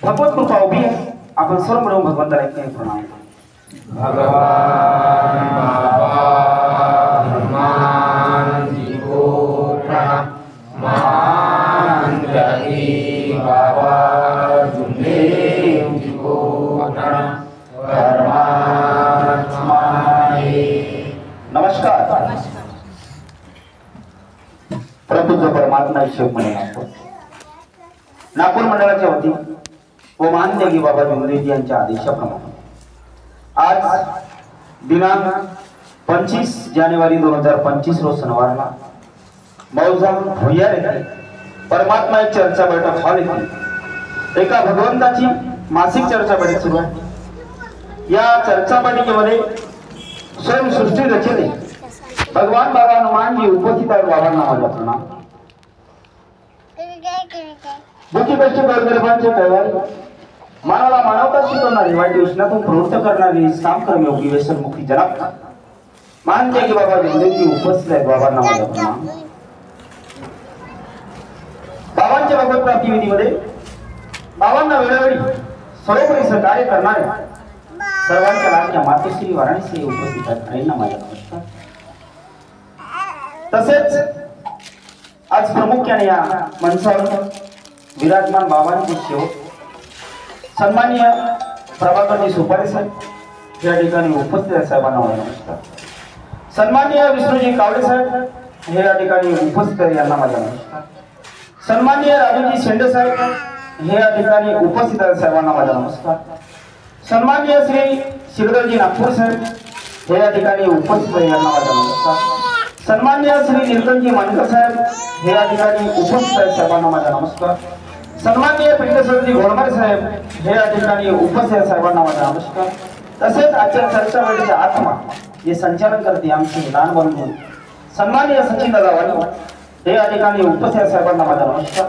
भगवत कृपा उभी आहे. आपण सर्व मिळून भगवंताला एक प्रणाम. भगवान बाबा हनुमान जी को प्रणाम. मान त्यागी बाबा जुमदेव जी को प्रणाम. परमात्मा नमस्कार. प्रभूचा परमात्मा शिव म्हणे नागपूर मंडळाच्या वतीने व मानदेवी बाबा जुमदेवजी यांच्या आदेशाप्रमाणे आज दिनांक 25 जानेवारी 2025 रोज शनिवारला मौजा भुयार येथे परमात्मा एक चर्चा बैठक हॉल येथे एका भगवंताची मासिक चर्चा बैठक सुरू आहे. या चर्चा बैठकीमध्ये स्वयं सृष्टी रचने भगवान बाबा हनुमानजी उपस्थित आहेत. बाबांना माझा प्रणाम. दुःखी कष्ट गरगरबांचे कैवारी मानवाला मानवता शिकवणारी वाईट व्यसनातून प्रवृत्त करणारी काम कर्मयोगी व्यसनमुक्ती जनक मानते की बाबा जुमदेवजी उपस्थित आहेत. बाबांना माझा प्रणाम. बाबांच्या भगवत प्राप्ती विधीमध्ये बाबांना वेळोवेळी सर्वोपरी सहकार्य करणाऱ्या सर्वांच्या लाडक्या मातोश्री वाराणसी उपस्थित आहेत. आईंना माझा नमस्कार. तसेच आज प्रामुख्याने या मंचावर विराजमान बाबांचे सेवक सन्माननीय प्रभाकरजी सुपारे साहेब या ठिकाणी उपस्थित आहेत. साहेबांना माझा नमस्कार. सन्माननीय विष्णुजी कावडे साहेब हे या ठिकाणी उपस्थित आहेत. यांना माझा नमस्कार. सन्माननीय राजूजी शेंडे साहेब हे या ठिकाणी उपस्थित आहेत. साहेबांना माझा नमस्कार. सन्माननीय श्री शिरदलजी नागपूर साहेब हे या ठिकाणी उपस्थित आहेत. यांना माझा नमस्कार. सन्माननीय श्री नीलकंठजी मानकर साहेब हे या ठिकाणी उपस्थित आहेत. साहेबांना माझा नमस्कार. सन्माननीय पिंडसरजी घोडमारे साहेब हे या ठिकाणी उपस्थित आहेत. साहेबांना माझा नमस्कार. तसेच आजच्या चर्चा वेळेचे आत्मा जे संचालन करते आमचे लहान बंधू सन्माननीय सचिन दादा वाणी हे या ठिकाणी उपस्थित आहेत. साहेबांना माझा नमस्कार.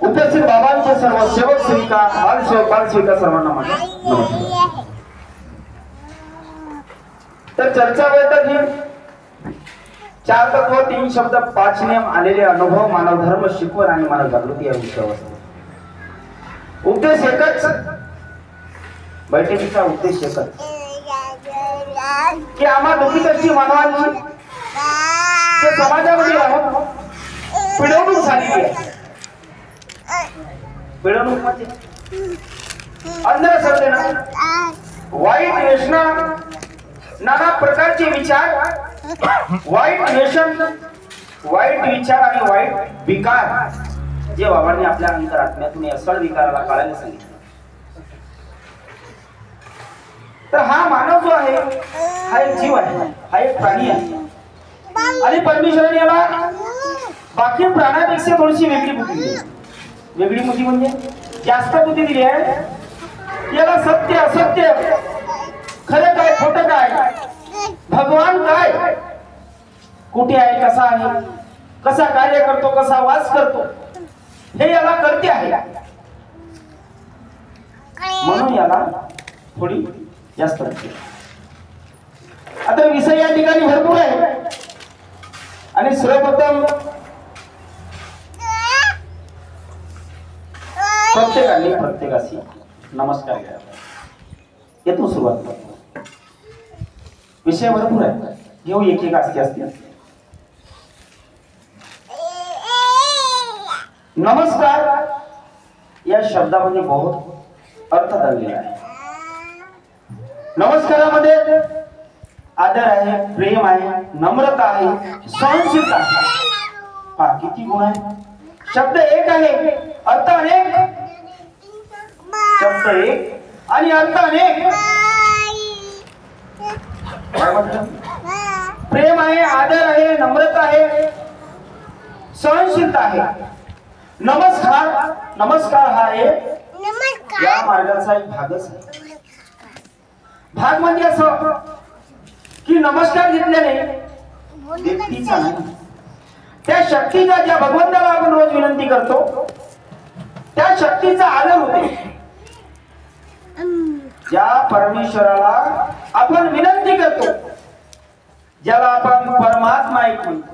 उपस्थित बाबांचे सर्व सेवक सेविका बालसेवक बालसेविका सर्वांना माझा नमस्कार. तर चर्चा बैठक ही 4 तत्व 3 शब्द 5 नियम आलेले अनुभव मानव धर्म शिकवण आणि मानव जागृती या विषयावर असतो. उद्देश एकच, बैठकीचा उद्देश एकच की आम्हा दुखीतशी मानवांची ते समाजामध्ये राहून पिळवणूक झालेली आहे. पिळवणूक म्हणजे अंधश्रद्धेने वाईट व्यसना नाना प्रकारचे विचार वाईट व्यसन वाईट विचार आणि वाईट विकार जे बाबांनी आपल्या अंतरात्म्यातून असळ विकाराला काढायला सांगितलं. तर हा मानव जो आहे हा एक जीव आहे, हा एक प्राणी आहे आणि परमेश्वराने याला बाकी प्राण्यापेक्षा थोडीशी वेगळी बुद्धी दिली. वेगळी बुद्धी म्हणजे जास्त बुद्धी दिली आहे. याला सत्य असत्य खरं काय खोटं काय भगवान काय कुठे आहे कसा आहे कसा कार्य करतो कसा वास करतो हे याला कळते आहे. म्हणून याला थोडी जास्त असते. आता विषय या ठिकाणी भरपूर आहे आणि सर्वप्रथम प्रत्येकाने प्रत्येकाशी नमस्कार घ्या. येतो सुरुवात करतो. विषय भरपूर आहे, घेऊ एक एक असते. नमस्कार या शब्दामध्ये बहुत अर्थ दडलेला आहे. नमस्कारामध्ये आदर आहे, प्रेम आहे, नम्रता आहे, सहनशीलता आहे. पहा किती गुण आहे. शब्द एक आहे, अर्थ अनेक. शब्द एक आणि अर्थ अनेक. प्रेम आहे, आदर आहे, नम्रता आहे, सहनशीलता आहे. नमस्कार हा एक या मार्गाचा एक भागच आहे. भाग म्हणजे असं की नमस्कार घेतल्याने व्यक्तीचा नाही त्या शक्तीचा ज्या भगवंताला आपण रोज विनंती करतो त्या शक्तीचा आदर होते. ज्या परमेश्वराला आपण विनंती करतो ज्याला आपण परमात्मा एक म्हणतो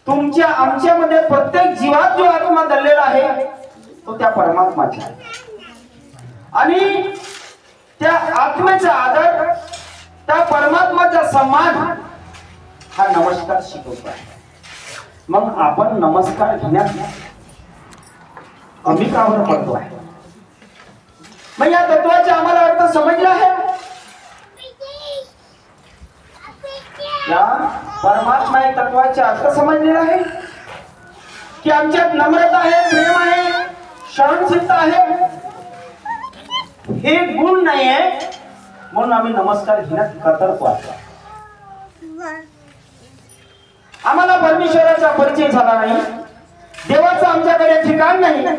तुमच्या आमच्यामध्ये प्रत्येक जीवात जो आत्मा दडलेला आहे तो त्या परमात्माचा आहे. आणि त्या आत्मेचा आदर, त्या परमात्माचा सन्मान हा नमस्कार शिकवतो आहे. मग आपण नमस्कार घेण्यात कमी का बरं पडतो आहे? मग या तत्वाचे आम्हाला अर्थ समजला आहे. या परमात्मा या तत्वाचे अर्थ समजलेला आहे की आमच्यात नम्रता आहे, प्रेम आहे, सहनशीलता आहे. हे गुण नाही आहे म्हणून आम्ही नमस्कार घेण्यात कतरतो आहे. आम्हाला परमेश्वराचा परिचय झाला नाही, देवाचं आमच्याकडे ठिकाण नाही.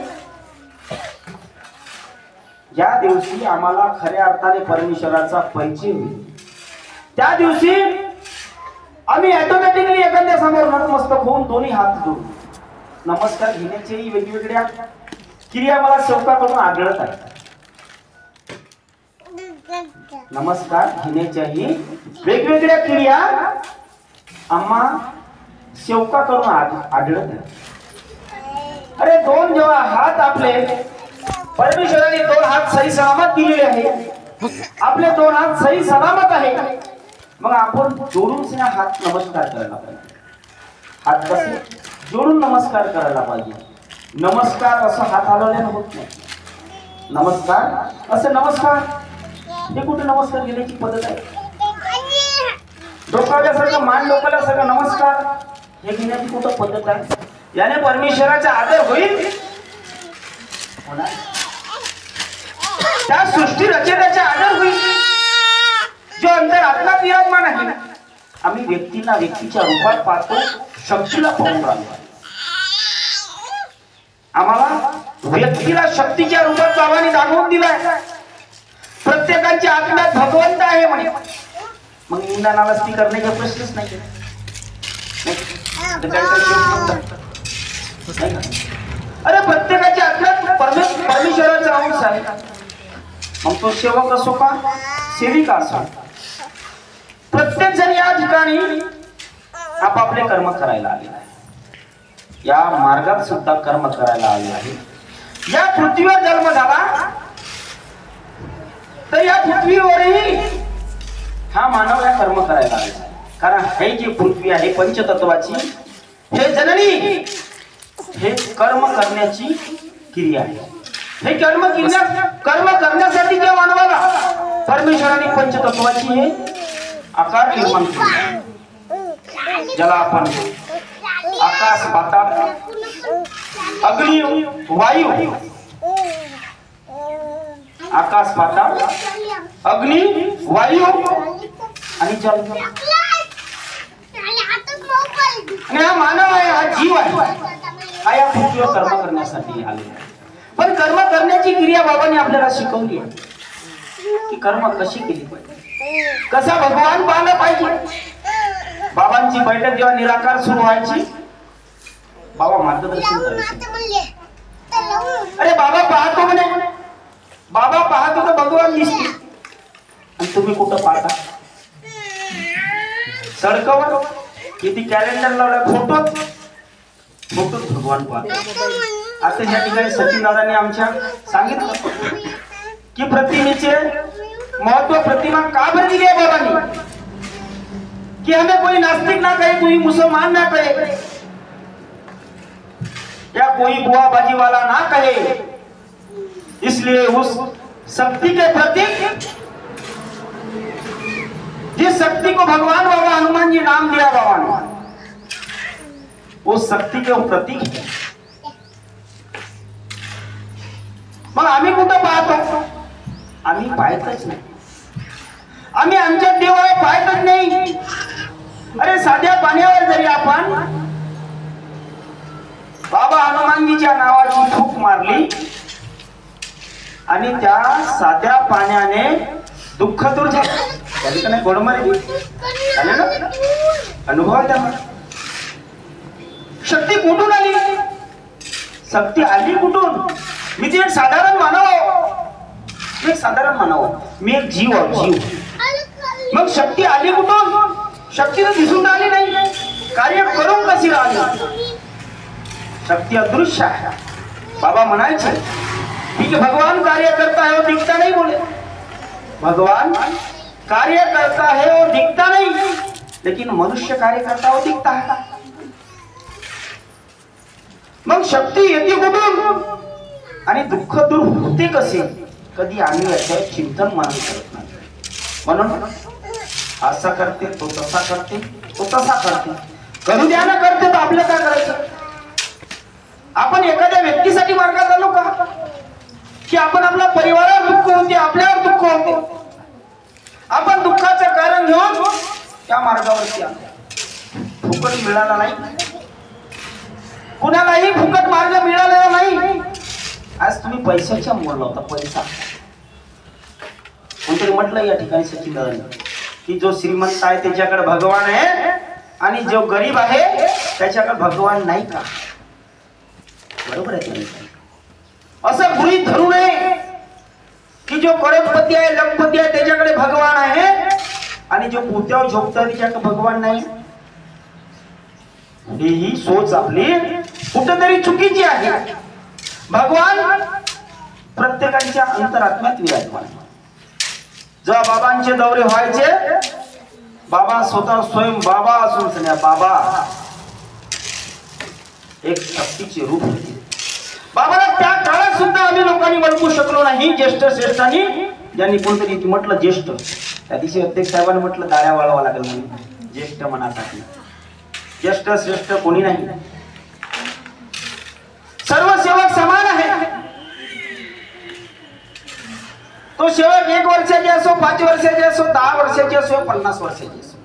ज्या दिवशी आम्हाला खऱ्या अर्थाने परमेश्वराचा परिचय होईल त्या दिवशी आम्ही ऑटोमॅटिकली एखाद्या समोर नतमस्तक होऊन दोन्ही हात जोडू. नमस्कार घेण्याच्याही वेगवेगळ्या क्रिया मला सेवकाकडून आढळत आहेत. नमस्कार घेण्याच्याही वेगवेगळ्या क्रिया आम्हा सेवकाकडून आढळत आहेत. अरे दोन जेव्हा हात आपले परमेश्वराने दोन हात सही सलामत दिलेले आहे, आपले दोन हात सही सलामत आहे, मग आपण जोडून हात नमस्कार करायला पाहिजे. हात कसे जोडून नमस्कार करायला पाहिजे. नमस्कार असं हात हलवल्यानं होत नाही. नमस्कार असं नमस्कार हे कुठे नमस्कार घेण्याची पद्धत आहे? डोकावल्यासारखं मान डोकावल्यासारखं नमस्कार हे घेण्याची कुठं पद्धत आहे? याने परमेश्वराचा आदर होईल. त्या सृष्टी रचनेचा आदर होईल जो अंतर आत्मा विराजमान आहे. आम्ही व्यक्तीला व्यक्तीच्या रूपात पाहतो, शक्तीला पाहून राहतो. आम्हाला व्यक्तीला शक्तीच्या रूपात बाबांनी दाखवून दिलाय. प्रत्येकाच्या आत्म्यात भगवंत आहे म्हणे. मग निंदानावस्ती करण्याचा प्रश्नच नाही. अरे प्रत्येकाच्या आत्म्यात परमेश्वराचा अंश आहे. मग तो सेवक असो का सेविका असो, प्रत्येक जण या ठिकाणी आपापले कर्म करायला आले आहे. या मार्गात सुद्धा कर्म करायला आले आहे. या पृथ्वीवर जन्म झाला तर या पृथ्वीवरही हा मानव या कर्म करायला आला आहे. कारण हे जी पृथ्वी आहे पंचतत्वाची, हे जननी हे कर्म करण्याची क्रिया आहे. हे कर्म करण्यासाठी ज्या मानवाला परमेश्वराने पंचतत्वाची हे आकार निर्माण केले, ज्याला आपण आकाश, पाताळ, अग्नी, वायू, आकाश, पाताळ, अग्नी, वायू आणि जल. आणि हा मानव आहे, हा जीव आहे, हा या पृथ्वीवर कर्म करण्यासाठी आलेला आहे. पण कर्म करण्याची क्रिया बाबांनी आपल्याला शिकवली आहे की कर्म कशी केली पाहिजे, कसा भगवान पाहिला पाहिजे. बाबांची बैठक जेव्हा निराकार सुरू व्हायची, बाबा मार्गदर्शन करायचे. अरे बाबा पाहतो म्हणे, बाबा पाहतो तर भगवान दिसते आणि तुम्ही कुठं पाहता? सडकावर किती कॅलेंडर लावलाय, फोटो भगवान पाहतो. आता या ठिकाणी सचिन दादांनी आमच्या सांगितलं की प्रतिमेचे महत्व प्रतिमा का बरं दिली आहे बाबांनी, कि हमें कोई नास्तिक ना कहे, कोई मुसलमान ना कहे, या कोई बुआबाजी वाला ना कहे. इसलिए उस शक्ति के प्रतीक, जिस शक्ति को भगवान बाबा हनुमान जी नाम दिया बाबा ने, उस शक्ति के प्रतीक है. मग आम्ही कुठं पाहतो? आम्ही पाहतच नाही. आम्ही आमच्या देवाला पाहतच नाही. अरे साध्या पाण्यावर जरी आपण बाबा हनुमानजीच्या नावाची फूक मारली आणि त्या साध्या पाण्याने दुःख दूर झालं, त्याने गोडमारी झाले ना, अनुभव त्याला. शक्ती कुठून आली? शक्ती आली कुठून? मी ते एक साधारण मानव, मी एक जीव. मग शक्ती आली कुठून? शक्ती तर दिसून आली नाही, कार्य करून कशी राहिली? शक्ती अदृश्य आहे. बाबा म्हणायचे कि भगवान कार्य करता है वो दिखता नहीं, बोले भगवान कार्य करता है वो दिखता नहीं, लेकिन मनुष्य कार्य करता वो दिखता है। मग शक्ती येते कुठून आणि दुःख दूर होते कसे, कधी आम्ही याचं चिंतन मनन करत नाही। म्हणून असा करते तो तसा करते, तो तसा करते, कधी ध्यान करते तर आपलं काय करायचं? आपण एखाद्या व्यक्तीसाठी मार्गात आलो का, की आपण आपल्या परिवारावर दुःख होते, आपल्यावर दुःख होते, आपण दुःखाचं कारण घेऊन त्या मार्गावरती आलो। फुकट मिळाला नाही, कुणालाही फुकट मार्ग मिळालेला नाही। आज तुम्ही पैशाच्या मोल लावता, पैसा कोणतरी म्हटलं या ठिकाणी सचिन दादांनी की जो श्रीमंत आहे त्याच्याकडे भगवान आहे आणि जो गरीब आहे त्याच्याकडे भगवान नाही का? बरोबर आहे। असं गृहीत धरू नये की जो करोडपती आहे, लखपती आहे त्याच्याकडे भगवान आहे आणि जो पोत्यावर झोपतो त्याच्याकडे भगवान नाही। ही सोच आपली कुठेतरी चुकीची आहे। भगवान प्रत्येकाच्या अंतरात्म्यात विराजमान आहे। जेव्हा बाबांचे दौरे व्हायचे, बाबा स्वतः स्वयं बाबा असून सन्या बाबा एक शक्तीचे रूप होते। बाबाला त्या काळात सुद्धा आम्ही लोकांनी ओळखू शकलो नाही। ज्येष्ठ श्रेष्ठांनी ज्यांनी कोणतरी म्हटलं ज्येष्ठ, त्या दिवशी अध्यक्ष साहेबांनी म्हटलं दाळ्या वाळवा लागेल म्हणून, ज्येष्ठ मनासाठी ज्येष्ठ श्रेष्ठ कोणी नाही, सर्व सेवक समान आहे। तो सेवक 1 वर्षाचे असो, 5 वर्षाचे असो, 10 वर्षाचे असो, 50 वर्षाचे असो।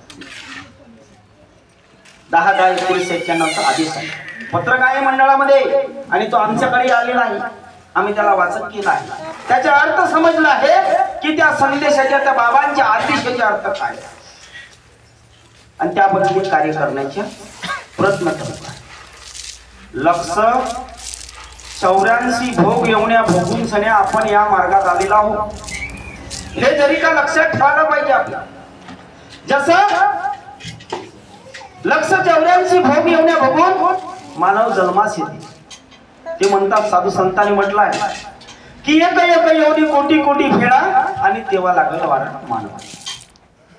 10/10/1991 आदेश आहे पत्रकार मंडळामध्ये आणि तो आमच्याकडे आलेला आहे। आम्ही त्याला वाचन केला आहे। त्याचा अर्थ समजला आहे की त्या संदेशाच्या, त्या बाबांच्या आदेशाचा अर्थ काय आणि त्या पद्धतीने कार्य करण्याचा प्रयत्न करत आहे। लक्ष 84 भोग येवण्या भोगून सण्या आपण या मार्गात आलेला आहोत, हे जरी का लक्षात ठेवायला पाहिजे आपल्याला। जसं लक्ष 84 भोग येवण्या भोगून मानव जन्मास येते। ते म्हणतात, साधू संतांनी म्हटलं आहे की एक एक एवढी कोटी कोटी फेडा आणि तेव्हा लागेल वाढत मानव।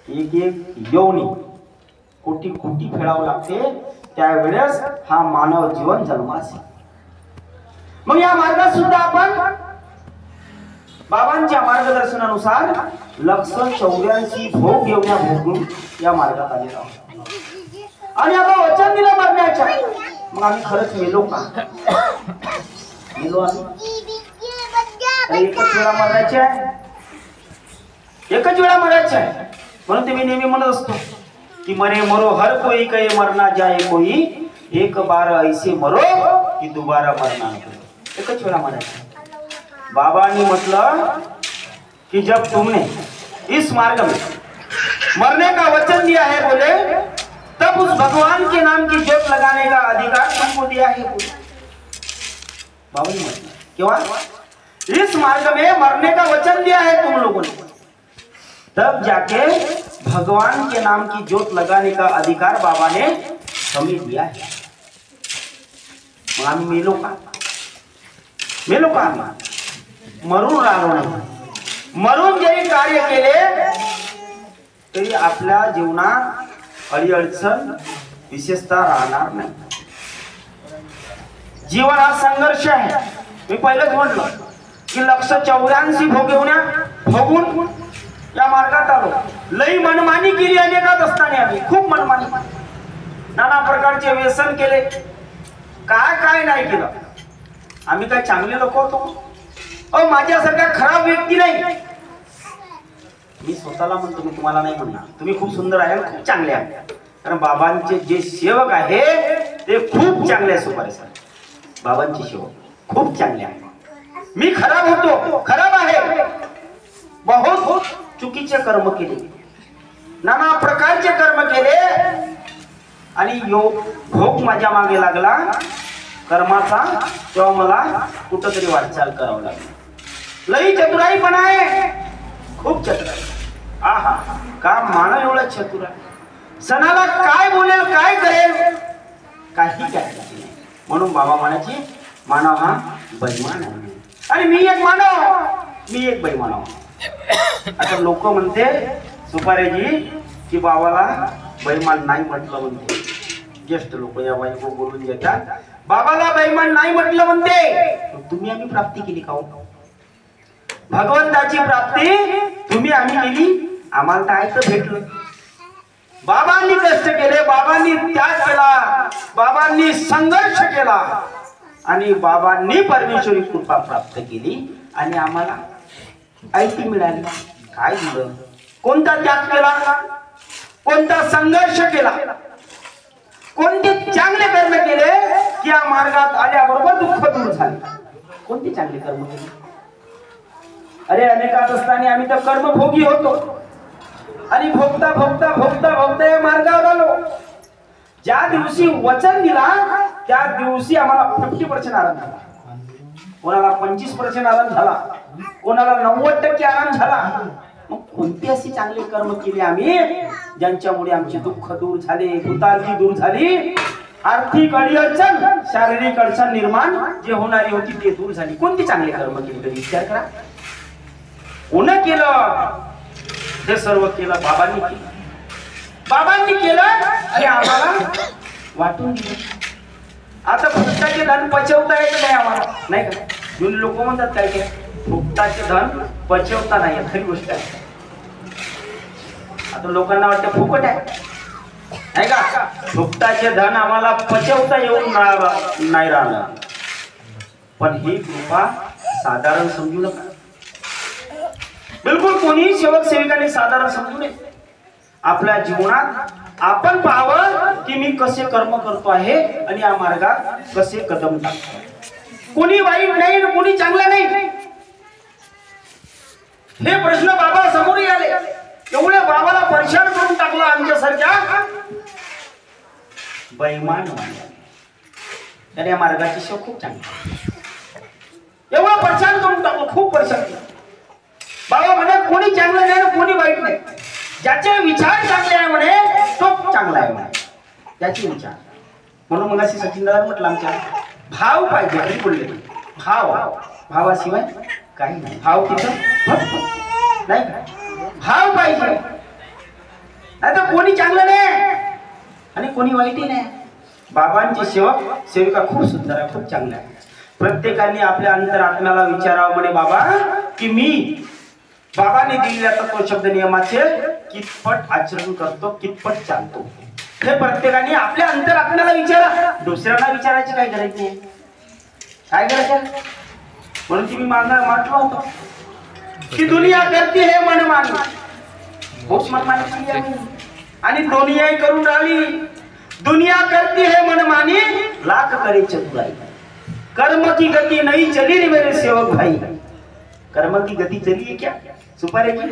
एक एक योनी कोटी कोटी फेडावं लागते, त्यावेळेस हा मानव जीवन जन्मास येते। मग या मार्गात सुद्धा आपण बाबांच्या मार्गदर्शनानुसार लक्ष 84 भोग येवण्या भोगून या मार्गात आलेलो आहोत आणि आपण वचन दिलं मरण्याच्या। मग आम्ही खरंच मेलो का? मेलो आम्ही? एकच वेळा मरायचे आहे, एकच वेळा मरायचे आहे। म्हणून ते मी नेहमी म्हणत असतो की मरे मरो हर कोई कहे मरना जाए कोई, एक बार ऐसे मरो कि दोबारा मरना नहीं। एकच वेळा मरायचे। बाबांनी म्हटलं कि जब तुमने इस मार्ग में मरने का वचन दिया है बोले, तब उस भगवान के नाम की ज्योत लगाने का अधिकार तुमको दिया है बोले। बाबा ने म्हटलं केव्हा? इस मार्ग में मरने का वचन दिया है तुम लोगों ने, तब जाके भगवान के नाम की ज्योत लगाने का अधिकार बाबा ने हमें दिया है। आम्ही मेलो का? मेलो का? मरून राहिलो नाही। मरून जरी कार्य केले तरी आपल्या जीवनात अडीअडचण विशेषतः राहणार नाही। जीवन हा संघर्ष आहे। मी पहिलेच म्हटलं की लक्ष 84 भोगून या मार्गात आलो। लई मनमानी केली अनेकात असताना आम्ही, खूप मनमानी, नाना प्रकारचे व्यसन केले, काय काय नाही केलं। आम्ही काय चांगले लोक होतो? माझ्यासारखा खराब व्यक्ती नाही। मी स्वतःला म्हणतो, मी तुम्हाला नाही म्हणणार, तुम्ही खूप सुंदर आहे, खूप चांगले आहे। कारण बाबांचे जे सेवक आहे ते खूप चांगले आहे। सुपारी सर बाबांचे सेवक खूप चांगले आहे। मी खराब होतो, खराब आहे, बहुत चुकीचे कर्म केले, नाना प्रकारचे कर्म केले आणि भोग माझ्या मागे लागला कर्माचा, तेव्हा मला कुठंतरी वाटचाल करावं लागली। लई चतुराई पण आहे, खूप चतुराई। आहा, का मानव एवढा चतुर आहे, सणाला काय बोलेल काय करेल काही नाही। म्हणून बाबा म्हणायचे मानव हा बेईमान आहे। आणि मी एक मानव मी एक बैमानव. आता लोक म्हणते सुपारेजी की बाबाला बैमान नाही म्हटलं म्हणते. ज्येष्ठ लोक या बाईको बोलून घेतात बाबाला बैमान नाही म्हटलं म्हणते. तुम्ही आम्ही प्राप्ती केली का हो? भगवंताची प्राप्ती तुम्ही आम्ही केली. आम्हाला तर ऐकत भेटलं. बाबांनी कष्ट केले, बाबांनी त्याग केला, बाबांनी संघर्ष केला आणि बाबांनी परमेश्वरी कृपा प्राप्त केली आणि आम्हाला ऐती मिळाली. काय झालं? कोणता त्याग केला, कोणता संघर्ष केला, कोणते चांगले कर्म केले की या मार्गात आल्याबरोबर दुःख दूर झाले. कोणते चांगले कर्म केले? अरे अनेकात असताना आम्ही तर कर्मभोगी होतो आणि भोगता भोगता भोगता भोगता या मार्गावर आलो. ज्या दिवशी वचन दिला त्या दिवशी आम्हाला 50% आराम झाला, कोणाला 25% आराम झाला, कोणाला 90% आराम झाला. मग कोणते असे चांगले कर्म केले आम्ही ज्यांच्यामुळे आमचे दुःख दूर झाले, भूतालकी दूर झाली, आर्थिक अडचण, शारीरिक अडचण निर्माण जे होणारी होती ते दूर झाली. कोणते चांगले कर्म केले तरी विचार करा. कोण केलं? हे सर्व केलं बाबांनी केलं. बाबांनी केलं आणि आम्हाला वाटून दिलं. आता फुकटाचे धन पचवता येत नाही आम्हाला, नाही का? जुने लोक म्हणतात काय काय फुकटाचे धन पचवता नाही, खरी गोष्ट आहे. आता लोकांना वाटतं फुकट आहे का? फुकटाचे धन आम्हाला पचवता येऊन नाही राहणार. पण ही कृपा साधारण समजू नका. बिलकुल कोणीही सेवक सेविकांनी साधारण समजू नये. आपल्या जीवनात आपण पाहावं की मी कसे कर्म करतो आहे आणि या मार्गात कसे कदम टाकतो. कोणी वाईट नाही आणि कोणी चांगला नाही हे प्रश्न बाबा समोर आले. एवढे बाबाला परेशान करून टाकला आमच्यासारख्या बैमान त्याने या मार्गाची सेवा खूप चांगली. एवढं परेशान करून टाकलं, खूप परेशान केलं. बाबा म्हणे कोणी चांगलं नाही कोणी वाईट नाही. ज्याचे विचार चांगले आहे म्हणे तो चांगला आहे म्हणे, त्याचे विचार. म्हणून मग अशी सचिनदार म्हटलं आमच्या भाव पाहिजे. आणि बोलले भाव, भावाशिवाय काही नाही. भाव तिथं नाही का? भाव पाहिजे, नाही तर कोणी चांगलं नाही आणि कोणी वाईटही नाही. बाबांचे सेवक सेविका खूप सुंदर आहे, खूप चांगले आहे. प्रत्येकाने आपल्या अंतरात्म्याला विचारावं म्हणे बाबा की मी बाबांनी दिलेल्या तत्वशब्द नियमाचे कितपत आचरण करतो, कितपत चालतो. हे प्रत्येकाने आपल्या अंतरात्म्याला विचारा. दुसऱ्यांना विचारायची काही गरज नाही. काय गरज आहे? म्हणून तुम्ही म्हटलं होतं की दुनिया करते हे मनमानी, खूप मनमानी केली आम्ही आणि दुनियाही करून राहिली. दुनिया करती है मनमानी, लाख करे चतुराई. कर्म की गति नहीं चली रे मेरे सेवक भाई. कर्म की गति चली है क्या सुपारे की?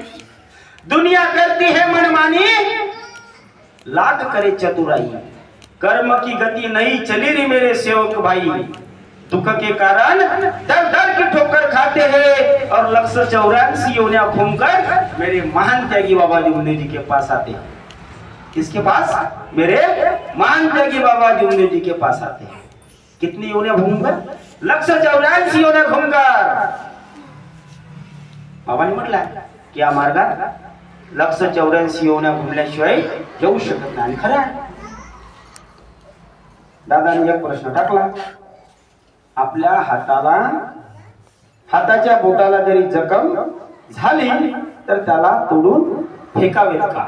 दुनिया करती है मनमानी, लाख करे चतुराई. कर्म की गति नहीं चली रे मेरे सेवक भाई. दुख के कारण दर दर की ठोकर खाते हैं और 184 योनियां घूमकर मेरे महान त्यागी बाबा जुमने जी के पास आते हैं. किसके पास? मेरे महान त्यागी बाबा जुमने जी के पास आते हैं. कितनी योनियां घूमकर? 184 योनियां घूमकर. बाबांनी म्हटलं की या मार्गात 184 योनियां घुमल्याशिवाय जाऊ शकत नाही. खरं आहे. दादांनी एक प्रश्न टाकला. आपल्या हाताच्या बोटाला जरी जखम झाली तर त्याला तोडून फेकावे का?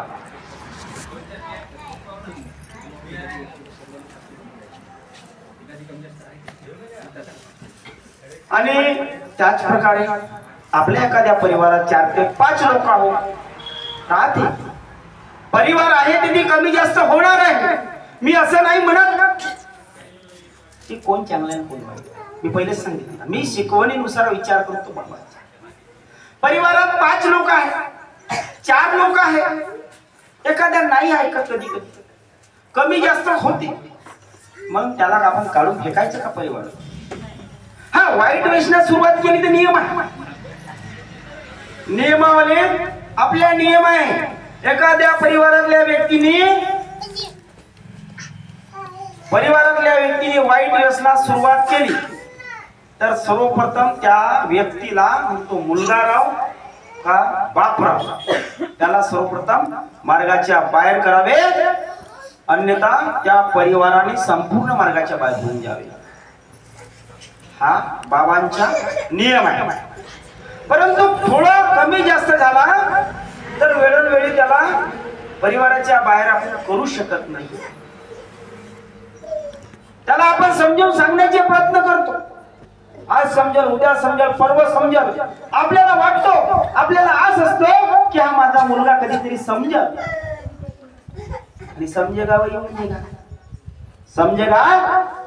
आणि त्याच प्रकारे आपल्या एखाद्या परिवारात 4 ते 5 लोक राहते. परिवार आहे ते कमी जास्त होणार आहे. मी असं नाही म्हणत की कोण चांगलं आहे कोण वाईट. मी पहिलेच सांगितलं मी शिकवणीनुसार विचार करतो. बाबा परिवारात 5 लोक आहेत, 4 लोक आहेत, एखाद्या नाही ऐकत, कधी कधी कमी जास्त होते, मग त्याला आपण काढून फेकायचं का परिवार? हा वाईट वेशना सुरुवात केली तर नियम आहे. नियमावली आपल्या नियम आहे. एखाद्या परिवारातल्या व्यक्तीने वाईट व्यसनास सुरुवात केली तर सर्वप्रथम त्या व्यक्तीला तो मुलगा राव का बाप राव त्याला सर्वप्रथम मार्गाच्या बाहेर करावे, अन्यथा त्या परिवाराने संपूर्ण मार्गाच्या बाहेर होऊन जावे. हा बाबांचा नियम आहे. परंतु थोडा कमी जास्त झाला तर वेळोवेळी त्याला परिवाराच्या बाहेर आपण करू शकत नाही. त्याला आपण समजावून सांगण्याचे प्रयत्न करतो. आज समजेल, उद्या समजेल, परवा समजेल. आपल्याला वाटतो, आपल्याला आस असतो की हा माझा मुलगा कधीतरी समजेल. आणि समजेगा वही उमजेगा, समजेगा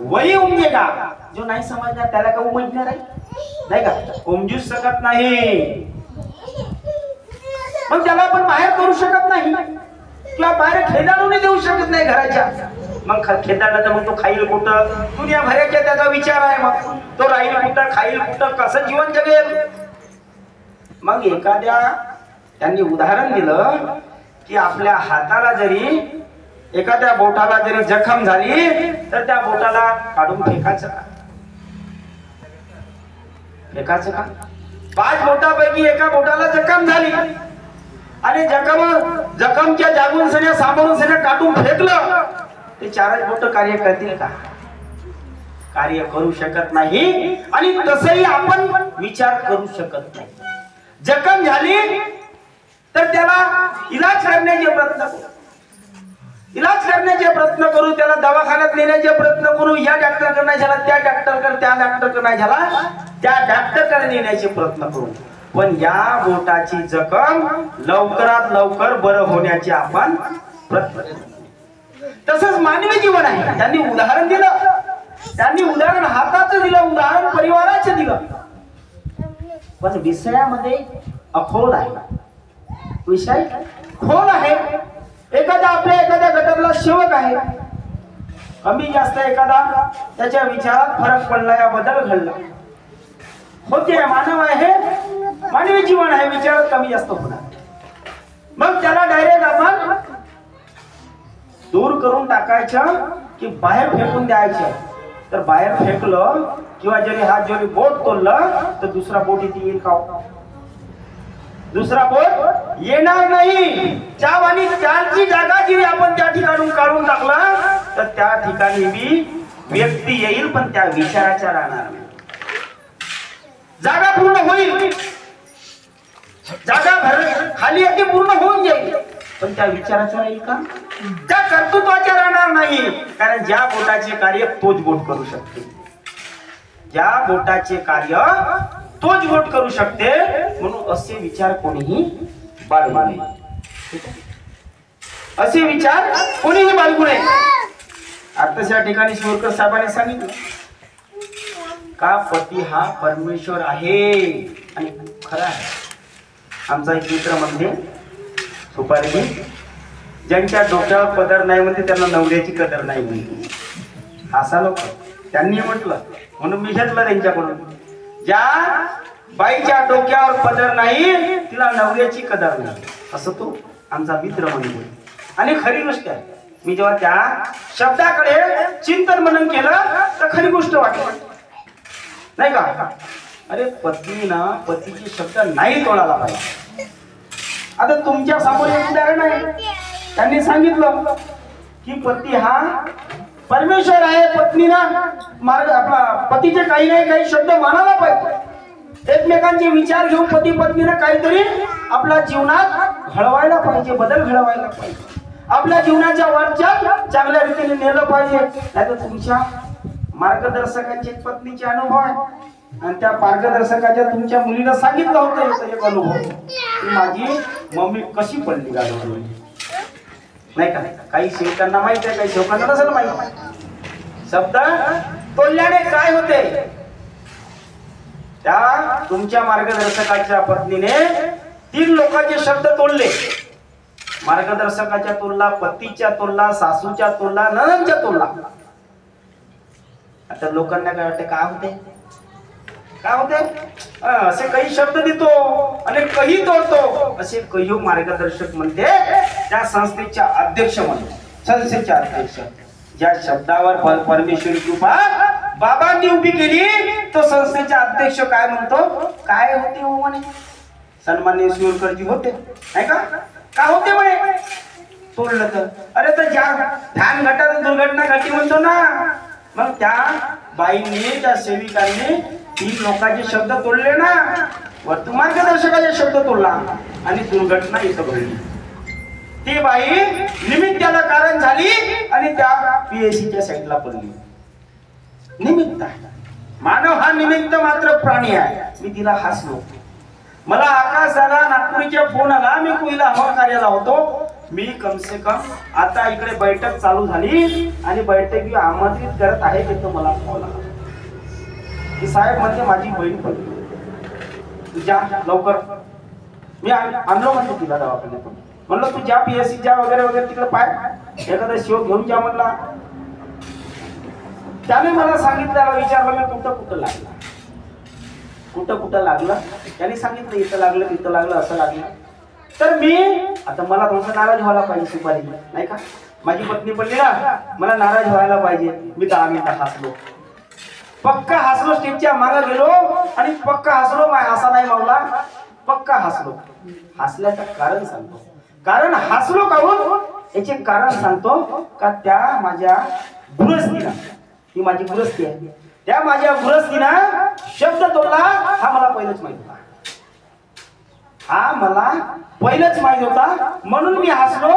वही उमजेगा. जो नाही समजणार त्याला का उमजणार आहे? नाही का? उमजूच शकत नाही. मग त्याला आपण बाहेर करू शकत नाही किंवा बाहेर खेळाडूने देऊ शकत नाही घराच्या. मग खेळाडला तर मग तो खाईल कुठं? दुनिया भराच्या त्याचा विचार आहे. मग तो राहील कुठं, खाईल कुठं, कसं जीवन जगेल? मग एखाद्या त्यांनी उदाहरण दिलं की आपल्या हाताला जरी एखाद्या बोटाला जरी जखम झाली तर त्या बोटाला काढून फेकायचं का? फेकायचं का? 5 बोटापैकी एका बोटाला जखम झाली आणि जखमच्या जागून सण्या सांभाळून सण्या काढून फेकलं, ते 4च बोट कार्य करतील का? कार्य करू शकत नाही. आणि तसंही आपण विचार करू शकत नाही. जखम झाली तर त्याला इलाज करण्याचे प्रयत्न करू, इलाज करण्याचे प्रयत्न करू, त्याला दवाखान्यात नेण्याचे प्रयत्न करू. या डॉक्टरकडे नाही झाला त्या डॉक्टरकडे, त्या डॉक्टरकडे नाही झाला त्या डॉक्टरकडे नेण्याचे प्रयत्न करू. पण या बोटाची जखम लवकरात लवकर बरं होण्याचे आपण प्रयत्न करू. तसंच मानवी जीवन आहे. त्यांनी उदाहरण दिलं, त्यांनी उदाहरण हाताचं दिलं, उदाहरण परिवाराचं दिलं. पण विषयामध्ये अखोल आहे, विषय खोल आहे. एखाद्या गटातला सेवक आहे, कमी जास्त एखादा त्याच्या विचारात फरक पडला या बदल घडला होते. मानव आहे, मानवी जीवन आहे, विचारात कमी जास्त होणार. मग त्याला डायरेक्ट आपण दूर करून टाकायचं की बाहेर फेकून द्यायचं? तर बाहेर फेकलं किंवा जरी हात जरी बोट तोडलं तर दुसरा बोट इथे येईल का? दुसरा बोट येणार नाही. चाव आणि चारची जागा जी आपण त्या ठिकाणी काढून टाकला तर त्या ठिकाणी बी व्यक्ती येईल, पण त्या विचाराच्या राहणार नाही. जागा पूर्ण होईल, जागा खाली अगदी पूर्ण होऊन जाईल, पण त्या विचाराचा राहील का? त्या कर्तृत्वाच्या राहणार नाही. कारण ज्या बोटाचे कार्य तोच बोट करू शकते, ज्या बोटाचे कार्य तोच बोट करू शकते. म्हणून असे विचार कोणीही बाळगू नये, असे विचार कोणीही बाळगू नये. आताच या ठिकाणी शिवरकर साहेबांनी सांगितलं का पती हा परमेश्वर आहे. आणि खरं आहे. आमचा एक मित्र म्हणते सुपारी, ज्यांच्या डोक्यावर पदर नाही म्हणते त्यांना नवऱ्याची कदर नाही म्हणते. असा लोक त्यांनी म्हटलं म्हणून मी घेतलं त्यांच्याकडून. ज्या बाईच्या डोक्यावर पदर नाही तिला नवऱ्याची कदर नाही, असं तो आमचा मित्र म्हणतो. आणि खरी गोष्ट आहे. मी जेव्हा त्या शब्दाकडे चिंतन मनन केलं तर खरी गोष्ट वाटली, नाही का? अरे पत्नीनं पतीचे शब्द नाही तोडायला पाहिजे. आता तुमच्या समोर एक उदाहरण आहे. त्यांनी सांगितलं की पती हा परमेश्वर आहे. पत्नीनं मार्ग आपला पतीचे काही नाही काही शब्द मानायला पाहिजे. एकमेकांचे विचार घेऊन पती पत्नीनं काहीतरी आपल्या जीवनात घडवायला पाहिजे, बदल घडवायला पाहिजे. आपल्या जीवनाच्या वाटचाल चांगल्या रीतीने नेलं पाहिजे. नाही तर तुमच्या मार्गदर्शकांचे पत्नीचे अनुभव आहे आणि त्या मार्गदर्शकाच्या तुमच्या मुलीला सांगितलं होतं एक अनुभव की माझी मम्मी कशी पडली गाडीवर, नाही का? काही सेवकांना माहित आहे, काही सेवकांना नसेल माहित. शब्द तोडल्याने काय होते? त्या तुमच्या मार्गदर्शकाच्या पत्नीने 3 लोकांचे शब्द तोडले. मार्गदर्शकाच्या तोडला, पतीच्या तोडला, सासूच्या तोडला, नणंदच्या तोडला. आता लोकांना काय वाटते? काय होते, काय होते? असे काही शब्द देतो आणि काही तोडतो, असे काही मार्गदर्शक म्हणते. त्या संस्थेच्या अध्यक्ष म्हणते, संस्थेच्या अध्यक्ष. ज्या शब्दावर परमेश्वरी कृपा बाबांनी उभी केली तो संस्थेचा अध्यक्ष काय म्हणतो, काय होते हो म्हणे, सन्माननीय शिवरकरजी होते नाही का, का होते म्हणे, तोडलं तर, अरे तर ज्या ध्यान घटात दुर्घटना घडली म्हणतो ना, मग त्या बाईंनी त्या सेविकांनी 3 लोकांचे शब्द तोडले ना, वरतू मार्गदर्शकाचे शब्द तोडला आणि दुर्घटना इथं घडली. ती बाई निमित्ताला कारण झाली आणि त्या पीएसीच्या साईडला पडली. निमित्त, मानव हा निमित्त मात्र प्राणी आहे. मी तिला हसलो. मला आकाश दादा नागपुरीच्या फोन आला, मी कुईला हवा कार्याला होतो. मी कम से कम आता इकडे बैठक चालू झाली आणि बैठकी आमंत्रित करत आहे तिथं मला फोन आला की साहेब म्हणजे माझी बहीण पडली, तू जा लवकर. मी आणलो म्हणतो तिला दवाखान्यातून, म्हणलं तू जा पीएससी जा वगैरे वगैरे तिकडे पाय, एखादा शिव घेऊन जा म्हणला. त्याने मला सांगितलं, विचारलं मी कुठं कुठं लागला, कुठं कुठं लागलं, त्याने सांगितलं इथं लागलं तिथं लागलं असं लागलं. तर मी आता मला थोडंसं नाराज व्हायला पाहिजे सुपारी नाही का, माझी पत्नी पडली ना, मला नाराज व्हायला पाहिजे. मी 10 मिनिटं हसलो, पक्का हसलो, स्टेजच्या मागे गेलो आणि पक्का हसलो. हसा नाही मावला, पक्का हसलो. हसल्याचं कारण सांगतो, कारण हसलो काहून याचे कारण सांगतो का, त्या माझ्या गुरस्तीला, ही माझी गुरस्ती आहे, त्या माझ्या गुरस्तीनं शब्द तोडला. हा मला पहिलंच माहित होता, हा मला पहिलंच माहित होता, म्हणून मी हसलो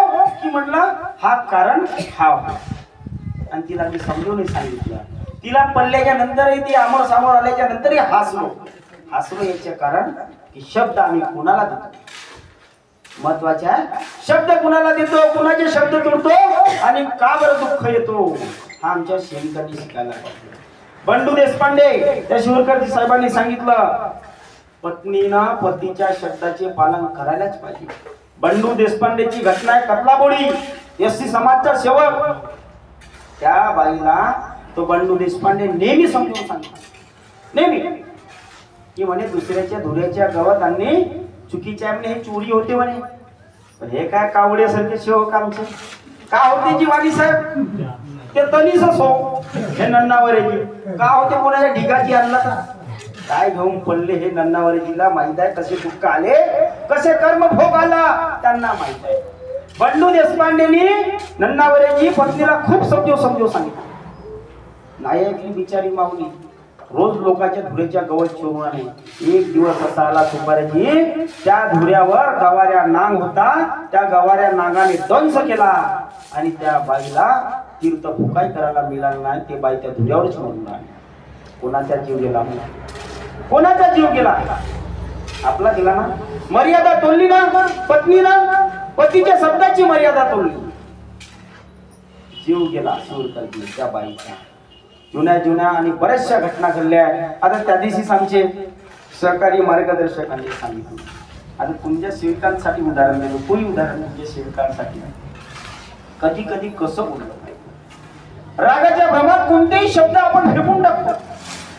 की म्हटलं हा कारण हा होता. आणि तिला मी समजून सांगितलं, तिला पडल्याच्या नंतरही ती आमोर सामोर आल्याच्या नंतरही हसलो याचे कारण की शब्द आम्ही कुणाला देतो, महत्वाचे आहे शब्द कुणाला देतो, कुणाचे शब्द तोडतो आणि का बरं दुःख येतो, हा आमच्या सेविकांनी शिकायला पाहिजे. बंडू देशपांडे त्या शिवरकरजी साहेबांनी सांगितलं, पत्नीनं पतीच्या शब्दाचे पालन करायलाच पाहिजे. बंडू देशपांडेची घटना आहे, कपलाबोडी एससी समाजचा सेवक. त्या बाईला तो बंडू देशपांडे नेहमी समजून सांगतो, नेहमी की म्हणे दुसऱ्याच्या धुऱ्याच्या गवत आणणे चुकीच्या म्हणे, हे चोरी होते म्हणे. पण हे काय कावड्यासारखे सेवक आमचे का होते जी वाणी साहेब, ते तनीसच हो, हे नन्नावरेजी का होते, कोणाच्या ढिगाची आणला का काय घेऊन पडले, हे नन्नावरेजीला माहित आहे, कसे दुःख आले, कसे कर्म भोग आला त्यांना माहित आहे. बंडू देशपांडेनी नन्नावरेजी पत्नीला खूप समजून सांगितलं. नायकली बिचारी माऊली रोज लोकांच्या धुऱ्याच्या गवत चोरून आले. एक दिवस असा आला सुपारीची, त्या धुऱ्यावर गवाऱ्या नांग होता, त्या गवाऱ्या नागाने दंश केला आणि त्या बाईला तीर्थ फुकाई करायला मिळालं नाही. ते बाई त्या धुऱ्यावरच मरून राहिली. कोणाचा जीव गेला, कोणाचा जीव गेला, आपला गेला ना. मर्यादा तोडली ना पत्नीनं, पतीच्या शब्दाची मर्यादा तोडली, जीव गेला शिवरकरजी त्या बाईचा. जुन्या आणि बऱ्याचशा घटना घडल्या. आता त्या दिवशीच आमचे सहकारी मार्गदर्शकांनी सांगितलं. आता तुमच्या सेविकांसाठी उदाहरण देतो, कोणी उदाहरण तुमच्या सेविकांसाठी. कधी कधी कसं बोललं पाहिजे, रागाच्या भ्रमात कोणतेही शब्द आपण फेकून टाकतो.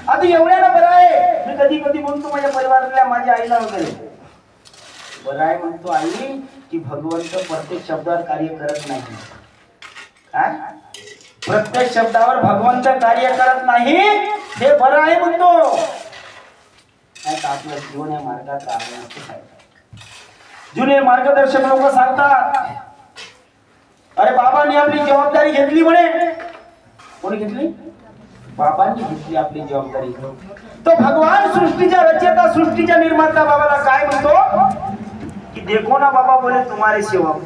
आता एवढ्याला बरं आहे, मी कधी कधी बोलतो माझ्या परिवारातल्या माझ्या आईला वगैरे, बरं आहे म्हणतो आई की भगवंत प्रत्येक शब्दावर कार्य करत नाही. काय प्रत्येक शब्दावर भगवंत कार्य करत नाही, हे बरं आहे म्हणतो. नाही तर आपलं जीवन या मार्गात राहण्याचं आहे. जुने मार्गदर्शक लोक सांगतात, अरे बाबांनी आपली जबाबदारी घेतली म्हणे. कोणी घेतली? बाबांनी घेतली आपली जबाबदारी. तो भगवान सृष्टीच्या रचयिता, सृष्टीच्या निर्माता बाबाला काय म्हणतो की देखो ना बाबा बोले तुम्हारे सेवक.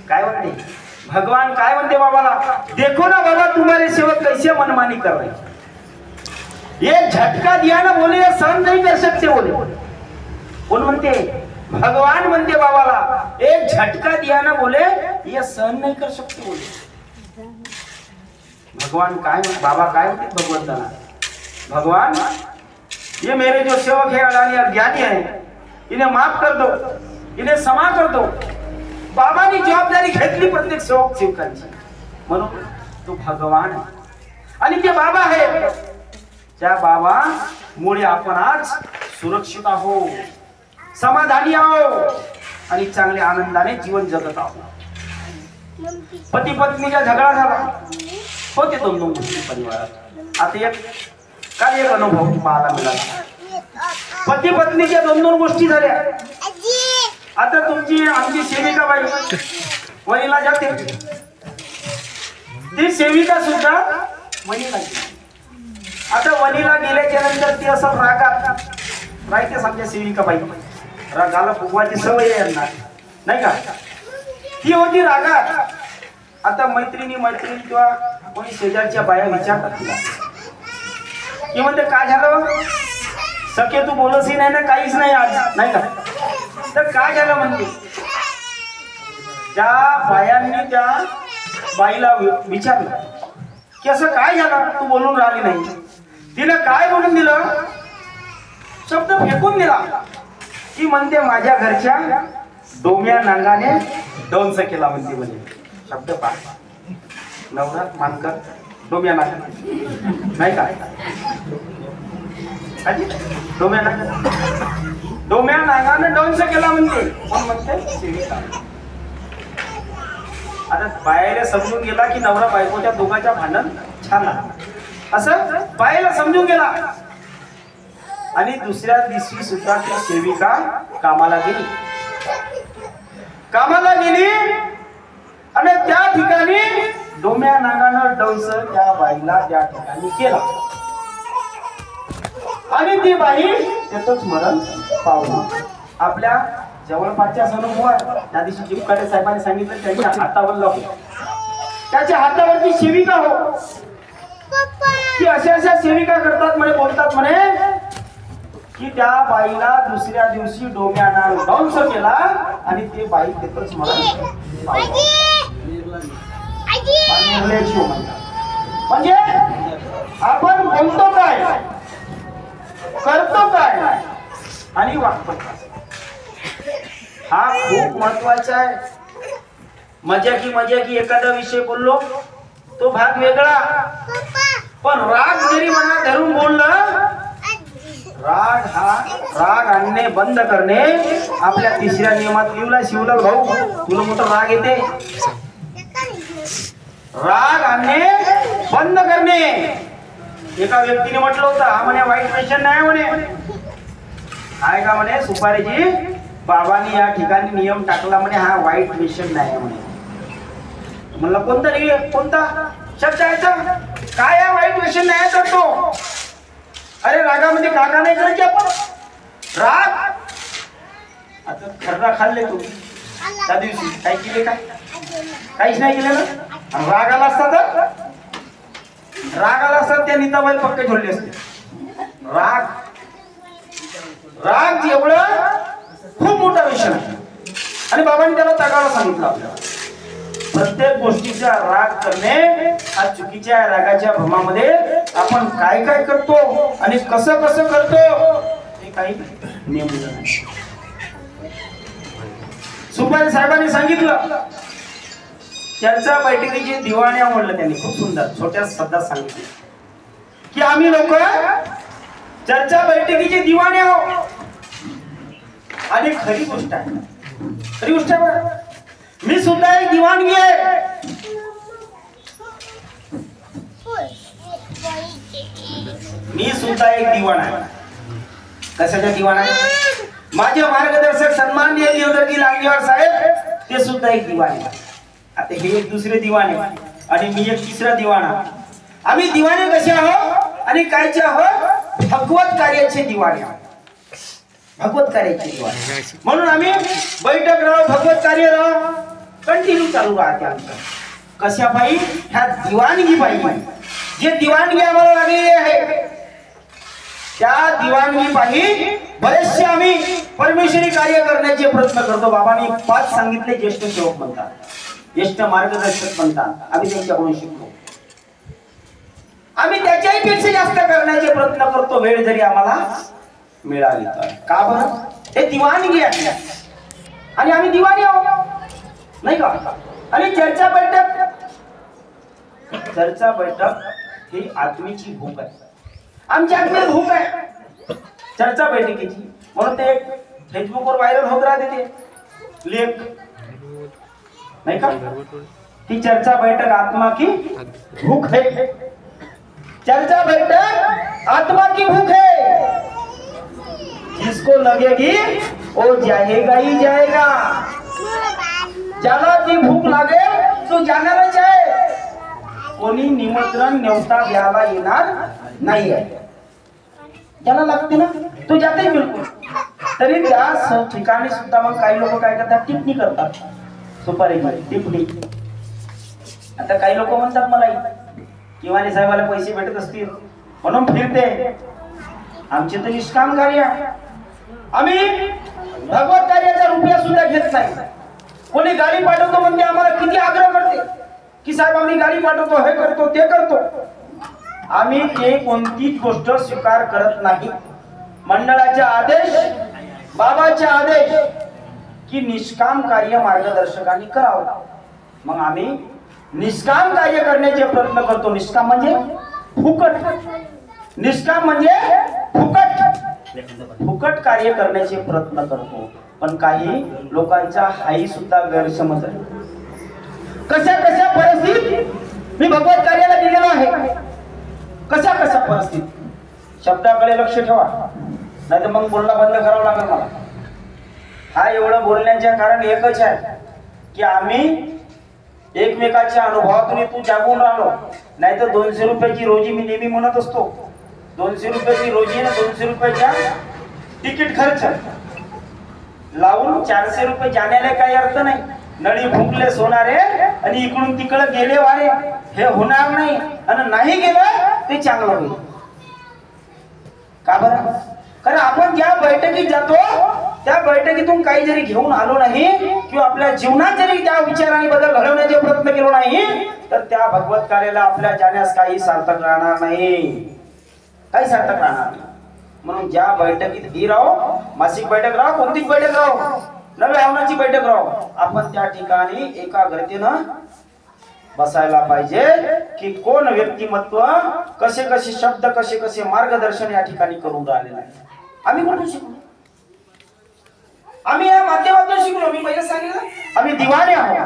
काय म्हणते भगवान, काय म्हणते बाबाला, देखो ना बाबा तुम्हारे सेवक कैसे मनमानी कर रहे, ये झटका दिया ना बोले ये सहन नहीं कर सकते बोले. कोण म्हणते? भगवान म्हणते बाबाला, एक झटका दिया ना बोले ये सहन नहीं कर सकते बोले. भगवान काय, बाबा काय म्हणते भगवंताला, भगवान ये मेरे जो सेवक है अडानी अज्ञानी है, इन्हें माफ कर दो, इन्हें क्षमा कर दो. बाबांनी जबाबदारी घेतली प्रत्येक सेवकांची, म्हणून तो भगवान आणि ते बाबा आहे. त्या बाबा मुळे आपण आज सुरक्षित आहोत, समाधानी आहोत आणि चांगले आनंदाने जीवन जगत आहोत. पती पत्नीचा झगडा झाला, होते दोन दोन गोष्टी परिवारात. आता एक काय एक अनुभव पाहायला मिळाला. पती पत्नीच्या दोन दोन गोष्टी झाल्या. आता तुमची आमची सेविका बाई वणीला जाते, ती सेविका सुद्धा वणीला गेली. आता वणीला गेल्याच्या नंतर ती असं रागात राहते. समजा सेविका बाई रागाला फुगवायची सवय आहे यांना, नाही का. ती होती रागात. आता मैत्रिणी किंवा कोणी शेजारच्या बाया विचारतात तिला की म्हणते काय झालं सखे, तू बोलतही नाही ना, काहीच नाही आज, नाही का. तर काय झालं म्हणते. त्या बायांनी त्या बाईला विचारलं की असं काय झालं, तू बोलून राहिली नाही. तिला काय बोलून दिलं, शब्द फेकून दिला की म्हणते माझ्या घरच्या डोम्या नांगाने डोंस केला म्हणते. म्हणजे शब्द पहा, नवरा मानकर डोम्या नांगा, नाही का. डोम्या नांगाने डोंस केला म्हणते. पण म्हणते सेविका. आता बायाला समजून गेला की नवरा बायकोच्या दोघांच्या भांडण छान असं बायला समजून गेला. आणि दुसऱ्या दिवशी सुद्धा ती सेविका कामाला गेली आणि त्या ठिकाणी डोम्या नांगानं डंस त्या बाईला त्या ठिकाणी केला आणि ती बाई त्याच मरण पावली. आपल्या जवळपासच्या अनुभव त्या दिवशी जिमकाटे साहेबांनी सांगितलं त्यांच्या हातावर लावलं, त्याच्या हातावरची सेविका हो की अशा सेविका करतात म्हणे, बोलतात म्हणे की त्या बाईला दुसऱ्या दिवशी डोम्यानं डंस केला आणि ते बाई तिथंच मरण म्हणजे आपण बोलतो काय, करतो काय आणि वागतो काय, हा खूप महत्वाचा आहे. मजा की एखादा विषय बोललो तो भाग वेगळा, पण राग जरी मनात धरून बोललं, राग आणणे बंद करणे आपल्या तिसऱ्या नियमात लिहिला. शिवलाल भाऊ तुला मोठा राग येते, राग आणणे बंद करणे. एका व्यक्तीने म्हटलं होतं हा म्हणे वाईट व्यसन नाही म्हणे, आहे का म्हणे सुपारीजी बाबांनी या ठिकाणी नियम टाकला म्हणे हा वाईट व्यसन नाही म्हणे. म्हणलं कोणता शब्द यायचा काय आहे वाईट व्यसन नाही तर तो. अरे रागामध्ये काका नाही करायचे आपण, राग आता खर्रा खाल्ले तू त्या दिवशी काय केले, काय काहीच नाही केलं ना. राग आला असता त्या नीताबाई पक्के झोडले असते. राग एवढं खूप मोठा विषय आहे आणि बाबांनी त्याला तगाला सांगितलं. आपल्याला प्रत्येक गोष्टीचा राग करणे हा चुकीच्या रागाच्या भ्रमामध्ये आपण काय करतो आणि कसं करतो हे काही नियम नाही. सुपारी साहेबांनी सांगितलं चर्चा बैठकीची दिवाणी म्हणलं त्यांनी, खूप सुंदर छोट्या शब्दात सांगितले की आम्ही लोक चर्चा बैठकीची दिवाणी आहोत. आणि खरी गोष्ट आहे मी सुद्धा एक दिवाणगी आहे. मी सुद्धा एक दिवाण आहे. कशाचा दिवाण आहे? माझे मार्गदर्शक सन्माननीय देवदत्ती लांगेवार साहेब ते सुद्धा एक दिवाण आहे. आता हे एक दुसरे दिवाण आहे आणि मी एक तिसरा दिवाण आहे. आम्ही दिवाणे कसे आहोत आणि कायचे आहोत? भगवत कार्याचे दिवाणे आहोत, भगवत कार्याचे दिवाणे. म्हणून आम्ही बैठक राहो, भगवत कार्य राहो कंटिन्यू चालू राहते आमचं. कशा पायी? ह्या दिवाणगी पायी. जे दिवाणगी आम्हाला लागलेली आहे त्या दिवाणगी पायी बरेचसे आम्ही परमेश्वरी कार्य करण्याचे प्रयत्न करतो. बाबांनी 5 सांगितले ज्येष्ठ सेवक म्हणतात, ज्येष्ठ मार्गदर्शक म्हणतात. आम्ही त्यांच्याकडून शिकतो. आम्ही त्याच्याही पेक्षा जास्त करण्याचे प्रयत्न करतो वेळ जरी आम्हाला मिळाली तर. का बरं? हे दिवाणगी आहे आणि आम्ही दिवाणी आहोत, नाही का. आणि चर्चा बैठक ही आत्मीची भूक आहे. आमची आत्मीय भूक आहे चर्चा बैठकीची. म्हणून ते फेसबुकवर व्हायरल होत राहते ते लेख, नाही का. ती चर्चा बैठक आत्मा की भूख है। चर्चा बैठक आत्मा की भूख है। जिसको लगेगी वो जाएगा ही जाएगा। ज्याला ती भूक लागेल तो जाणारच आहे। कोणी निमंत्रण न्योता द्यायला येणार नाही आहे। ज्याला लागते ना तो जाते बिलकुल। तरी त्या ठिकाणी सुद्धा मग काही लोक काय करतात, टिप्पणी करतात सुपारी टिप्पणी। आता काही लोक म्हणतात मला किंवा साहेबाला पैसे भेटत असतील म्हणून फिरते। आमचे तर निष्काम कार्य, आम्ही भगवत कार्याचा रुपया सुद्धा घेत नाही। कोणी गाडी पाठवतो म्हणजे आम्हाला किती आग्रह करते की साहेब आम्ही गाडी पाठवतो, हे करतो ते करतो। आम्ही ते कोणतीच गोष्ट स्वीकार करत नाही। मंडळाचे आदेश, बाबाचे आदेश की निष्काम कार्य मार्गदर्शकांनी करावं, मग आम्ही निष्काम कार्य करण्याचे प्रयत्न करतो। निष्काम म्हणजे फुकट, निष्काम म्हणजे फुकट कार्य करण्याचे प्रयत्न करतो। पण काही लोकांचा हाही सुद्धा गैरसमज आहे। कशा कशा परिस्थितीत मी भगवत कार्याला गेलेलो आहे, कशा कशा परिस्थितीत। शब्दाकडे लक्ष ठेवा, नाही तर मग बोलणं बंद करावं लागेल मला। हा एवढं बोलण्याचे कारण एकच आहे की आम्ही एकमेकाच्या अनुभवातून तू जागून राहिलो। नाही तर 200 रुपयाची रोजी मी नेहमी म्हणत असतो, 200 रुपयाची रोजी ना 200 रुपयाच्या तिकीट खर्च लावून 400 रुपये जाण्याला काही अर्थ नाही। नळी भुंकले सोनारे आणि इकडून तिकडे गेले वारे, हे होणार नाही। आणि नाही गेलं ते चांगलं होईल। का बरं? कारण आपण ज्या बैठकीत जातो त्या बैठकीतून काही जरी घेऊन आलो नाही किंवा आपल्या जीवनात जरी त्या विचाराने बदल घडवण्याचे प्रयत्न केलो नाही तर त्या भगवत कार्याला आपल्या जाण्यास काही सार्थक राहणार नाही, काही सार्थक राहणार नाही। म्हणून ज्या बैठकीत ही राहो, मासिक बैठक राहो, कोणतीच बैठक राहो, नव्या आव्हानाची बैठक राहो, आपण त्या ठिकाणी एकाग्रतेनं बसायला पाहिजे की कोण व्यक्तिमत्व कसे कसे शब्द कसे कसे मार्गदर्शन या ठिकाणी करून राहिलेलं आहे। आम्ही कुठून शिकलो? आम्ही या माध्यमातून शिकलो। मी पहिले सांगितलं आम्ही दिवाणे आहोत।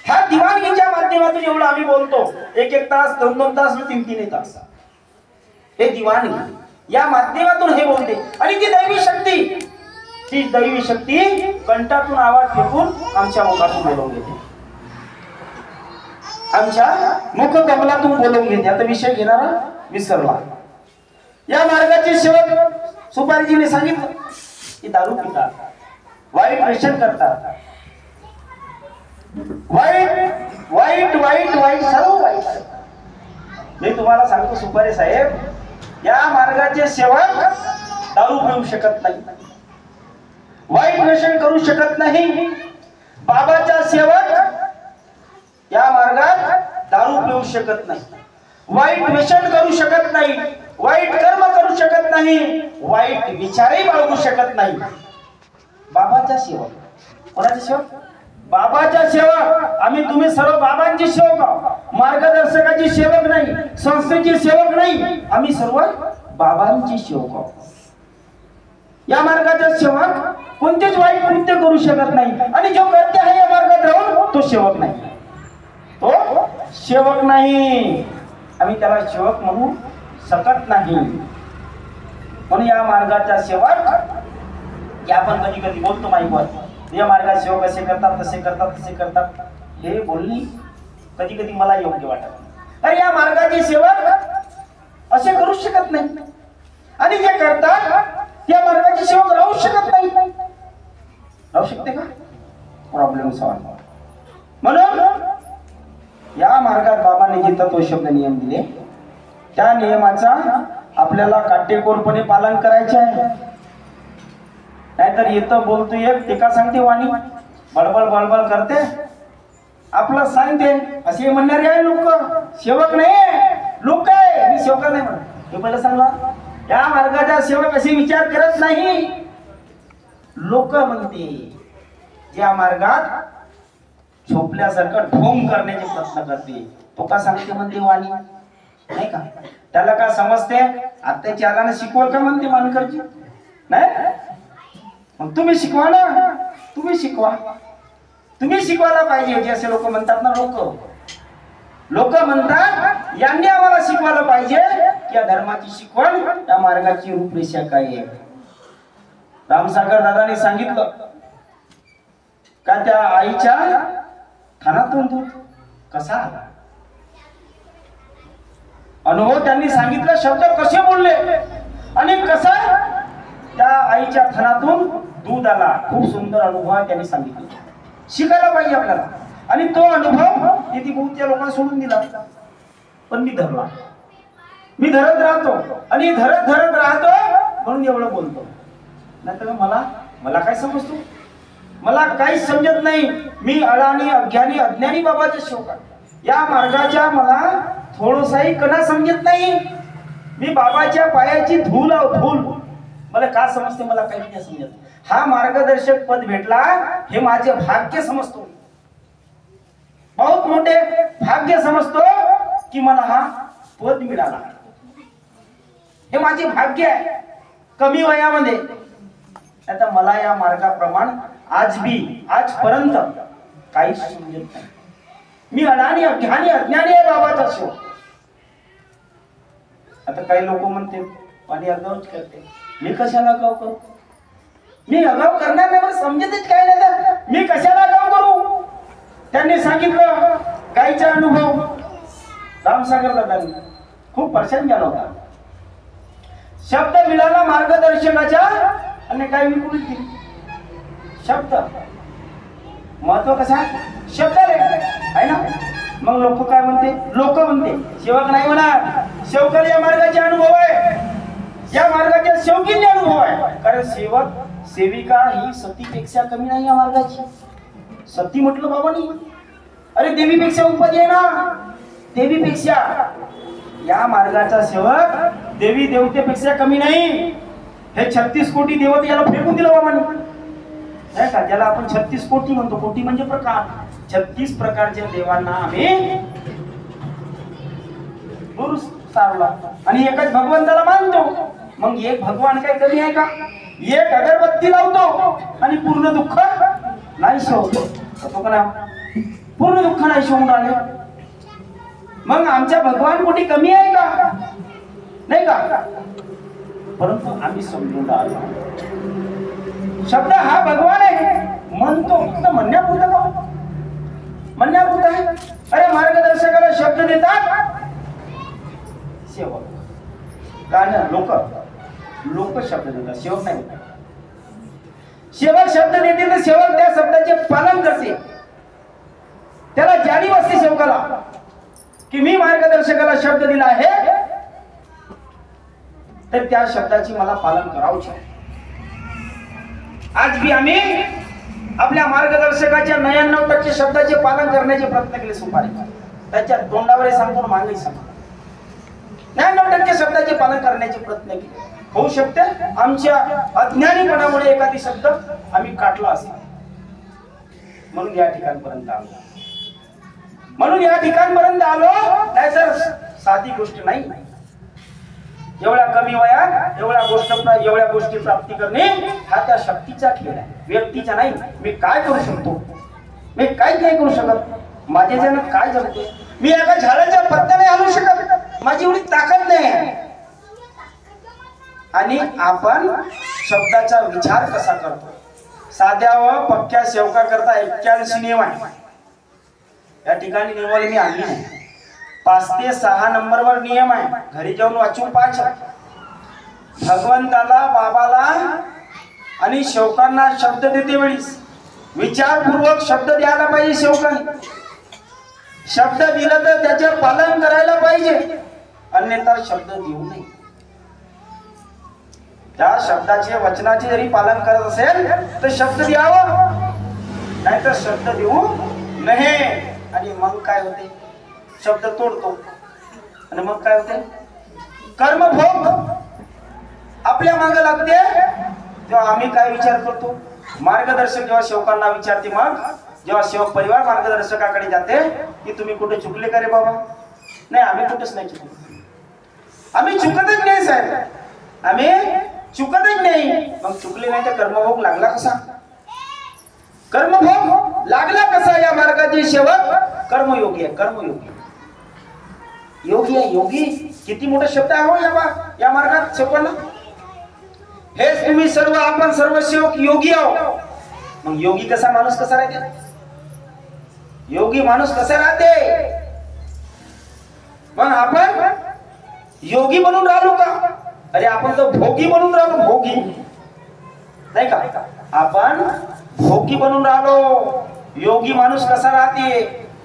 ह्या दिवाणीच्या माध्यमातून एवढं आम्ही बोलतो, एक एक तास, 2-2 तास, 3-3 तास। हे दिवाणी या माध्यमातून हे बोलते आणि ती दैवी शक्ती, ती दैवी शक्ती कंठातून आवाज फेकून आमच्या मुखातून बोलवून घेते, आमच्या मुख कमलातून बोलवून घेते। आता विषय घेणारा विसरला। या मार्गाचे सेवक सुपारीजीने सांगितलं की दारू पितात, वाईट व्यसन करतात, वाईट वाईट वाईट वाईट सर्व वाईट। मी तुम्हाला सांगतो सुपारी साहेब, या मार्गाचे सेवक दारू पिऊ शकत नाही, वाईट व्यसन करू शकत नाही। बाबाचा सेवक या मार्गात दारू पिऊ शकत नाही, वाईट व्यसन करू शकत नाही, वाईट कर्म करू शकत नाही, वाईट विचारही बाळगू शकत नाही। बाबाचा सेवक, कोणाचा सेवक? बाबाचा सेवक। आम्ही तुम्ही सर्व बाबांचे सेवक आहोत, मार्गदर्शकाचे सेवक नाही, संस्थेचे सेवक नाही, आम्ही सर्व बाबांचे सेवक आहोत। या मार्गाचा सेवक कोणतेच वाईट कृत्य करू शकत नाही आणि जो करते आहे या मार्गात राहून तो सेवक नाही, तो सेवक नाही। आम्ही त्याला सेवक म्हणू शकत नाही। म्हणून या मार्गाचा सेवक की आपण कधी कधी बोलतो माईकवर, या मार्गाचे सेवक असे करतात, तसे करतात, तसे करतात, हे बोलणी कधी कधी मला योग्य वाटत नाही। अरे या मार्गाचे सेवक असे करू शकत नाही आणि जे करतात त्या मार्गाचे सेवक राहू शकत नाही। राहू शकते का? Problem solve. म्हणून या मार्गात बाबांनी जे तत्व शब्द नियम दिले त्या नियमाचा आपल्याला काटेकोरपणे पालन करायचे आहे। नाहीतर येतं बोलतो एक, टीका सांगते वाणी, बडबड बडबड करते, आपलं सांगते असे म्हणणारे आहे लोक। सेवक नाही, लोक आहे। मी सेवक नाही म्हणत, हे पहिलं सांगला। या मार्गाचा सेवक असे विचार करत नाही, लोक म्हणते। ज्या मार्गात झोपल्यासारखं ढोंग करण्याचे प्रयत्न करते तो का सांगते म्हणते वाणी, नाही का? त्याला का समजते? आत्ताची आगाने शिकवल का म्हणते मानकरची? नाही, मग तुम्ही शिकवा ना, तुम्ही शिकवा, तुम्ही शिकवायला पाहिजे। जे असे लोक म्हणतात ना, लोक लोक म्हणतात यांनी आम्हाला शिकवायला पाहिजे की या धर्माची शिकवण, या मार्गाची रूपरेषा काय आहे. रामसागर दादाने सांगितलं का त्या आईच्या थानातून दूध कसा आला. अनुभव त्यांनी सांगितलं, शब्द कसे बोलले आणि कसा त्या आईच्या थानातून दूध आला. खूप सुंदर अनुभव त्यांनी सांगितलं. शिकायला पाहिजे आपल्याला. आणि तो अनुभव किती बहुत्या लोकांना सोडून दिला, पण मी धरला. मी धरत राहतो आणि धरत राहतो म्हणून एवढं बोलतो. नाहीतर मला काय समजतो, मला काहीच समजत नाही. मी अडाणी अज्ञानी अज्ञानी बाबाचा शोक आहे. या मार्गाच्या मला थोडंसंही कणा समजत नाही. मी बाबाच्या पायाची धूल मला का समजते, मला काही नाही समजत. हा मार्गदर्शक पद भेटला हे माझे भाग्य समजतो. बहुत मोठे भाग्य समजतो की मला हा पद मिळाला. हे माझे भाग्य आहे. कमी वयामध्ये आता मला या मार्गाप्रमाणे आजपर्यंत काहीच समजत नाही. मी अडाणी अज्ञानी आहे बाबाचा शोक. आता काही लोक म्हणते आणि अगाऊच करते. मी कशाला अगाऊ करू? मी अगाऊ करणार नाही. मला समजतच काय नाही. मी कशाला अगाऊ करू? त्यांनी सांगितलं गायीचा अनुभव. रामसागर दादांनी खूप परेशान झाला होता. शब्द मिळाला मार्गदर्शकाच्या आणि काय विकून दिली. शब्द महत्व कसा, शब्द आहे ना. मग लोक काय म्हणते, सेवक नाही म्हणा, सेवकाला या मार्गाचे अनुभव आहे, या मार्गाच्या सेवकीने अनुभव आहे. कारण सेविका ही सतीपेक्षा कमी नाही या मार्गाची. सती म्हटलं बाबांनी, अरे देवीपेक्षा उपाधी आहे ना. देवीपेक्षा या मार्गाचा सेवक देवी देवतेपेक्षा कमी नाही. हे 36 कोटी देवते याला फेकून दिलं बाबांनी, नाही का. ज्याला आपण 36 कोटी म्हणतो. कोटी म्हणजे प्रकार. 36 प्रकारच्या देवांना आम्ही दूर सारला आणि एकच भगवंताला मानतो. मग एक भगवान काही कमी आहे का? एक अगरबत्ती लावतो आणि पूर्ण दुःख नाही शोधतो. पूर्ण दुःख नाही शोधून राहिले. मग आमच्या भगवान कुठे कमी आहे का? नाही का. परंतु आम्ही समजून राहिलो शब्द हा भगवान आहे म्हणतो. फक्त म्हणण्यापुरतं का? म्हणण्यापुरतं आहे. अरे मार्गदर्शकाला शब्द देतात सेवक. गाणं लोक शब्द देतात, सेवक नाही. सेवक शब्द देतील तर सेवक त्या शब्दाचे पालन करते. त्याला जाणीव असते सेवकाला की मी मार्गदर्शकाला शब्द दिला आहे तर त्या शब्दाची मला पालन करावंच आहे. आज भी आम्ही आपल्या मार्गदर्शकाच्या 99% शब्दाचे पालन करण्याचे प्रयत्न केले. सुपारी त्याच्या तोंडावर सांगतो, मागे सांगतो. 99% शब्दाचे पालन करण्याचे प्रयत्न केले. होऊ शकते आमच्या अज्ञानीपणामुळे एखादी शब्द आम्ही काढला असेल. म्हणून या ठिकाणपर्यंत आलो. नाहीतर साधी गोष्ट नाही. एवढ्या कमी वयात एवढ्या गोष्टी प्राप्ती करणे हा त्या शक्तीचा खेळ आहे, व्यक्तीचा नाही. मी काय करू शकतो? मी काहीच नाही करू शकत. माझ्याच्यानं काय जमते? मी एका झाडाच्या पत्त्याने हलू शकत. माझी एवढी ताकद नाही. आणि आपण शब्दाचा विचार कसा करतो? साध्या व पक्क्या सेवका करता 81 नियम आहे. या ठिकाणी नियमावली मी आणली नाही. 5 ते 6 नंबरवर नियम आहे. घरी जाऊन वाचून पाहायचं. भगवंताला, बाबाला आणि सेवकांना शब्द देते वेळीस विचारपूर्वक शब्द द्यायला पाहिजे. सेवकांनी शब्द दिला तर त्याचे पालन करायला पाहिजे, अन्यथा शब्द देऊ नये. त्या शब्दाचे वचनाचे जरी पालन करत असेल तर शब्द द्यावं, नाहीतर शब्द देऊ नये. आणि मग काय होते? शब्द तोडतो आणि मग काय होते? कर्मभोग आपल्या मागे लागते. तेव्हा आम्ही काय विचार करतो? मार्गदर्शक जेव्हा सेवकांना विचारते, मग जेव्हा सेवक परिवार मार्गदर्शकाकडे जाते की तुम्ही कुठे चुकले का रे बाबा? नाही, आम्ही कुठेच नाही चुकलो. आम्ही चुकतच नाही साहेब, आम्ही चुकतच नाही. मग चुकले नाही तर कर्मभोग लागला कसा? कर्मभोग लागला कसा? या मार्गाचे सेवक कर्मयोगी आहे. कर्मयोगी योगी आहे योगी, किती मोठा शब्द आहे हो या मार्गात सोपवला. हेच तुम्ही सर्व आपण सर्व सेवक योगी आहो. मग योगी कसा माणूस कसा राहते? योगी माणूस कसा राहते? मग आपण योगी बनून राहिलो का? अरे आपण तर भोगी बनून राहिलो, भोगी नाही का? आपण भोगी बनून राहिलो. योगी माणूस कसा राहते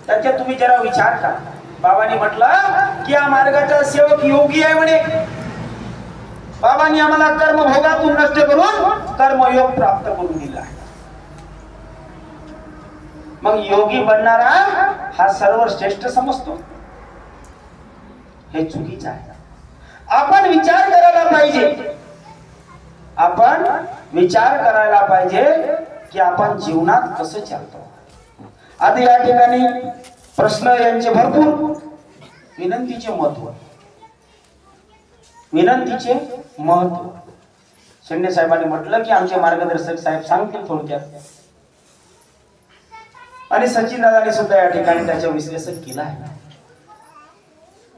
त्याच्यात तुम्ही जरा विचार करा. बाबांनी म्हटलं की या मार्गाचा सेवक योगी आहे म्हणे. बाबांनी आम्हाला कर्मभोगातून नष्ट करून कर्मयोग प्राप्त करून दिला. मग योगी बनणारा हा सर्वश्रेष्ठ समजतो, हे चुकीचं आहे. आपण विचार करायला पाहिजे, आपण विचार करायला पाहिजे की आपण जीवनात कसं चालतो. आता या ठिकाणी प्रश्न यांचे भरपूर. विनंतीचे महत्व, विनंतीचे महत्व. शिंदे साहेबांनी म्हटलं की आमचे मार्गदर्शक साहेब सांगतील थोडक्यात. आणि सचिन दादांनी सुद्धा या ठिकाणी त्याचे विश्लेषण केलं आहे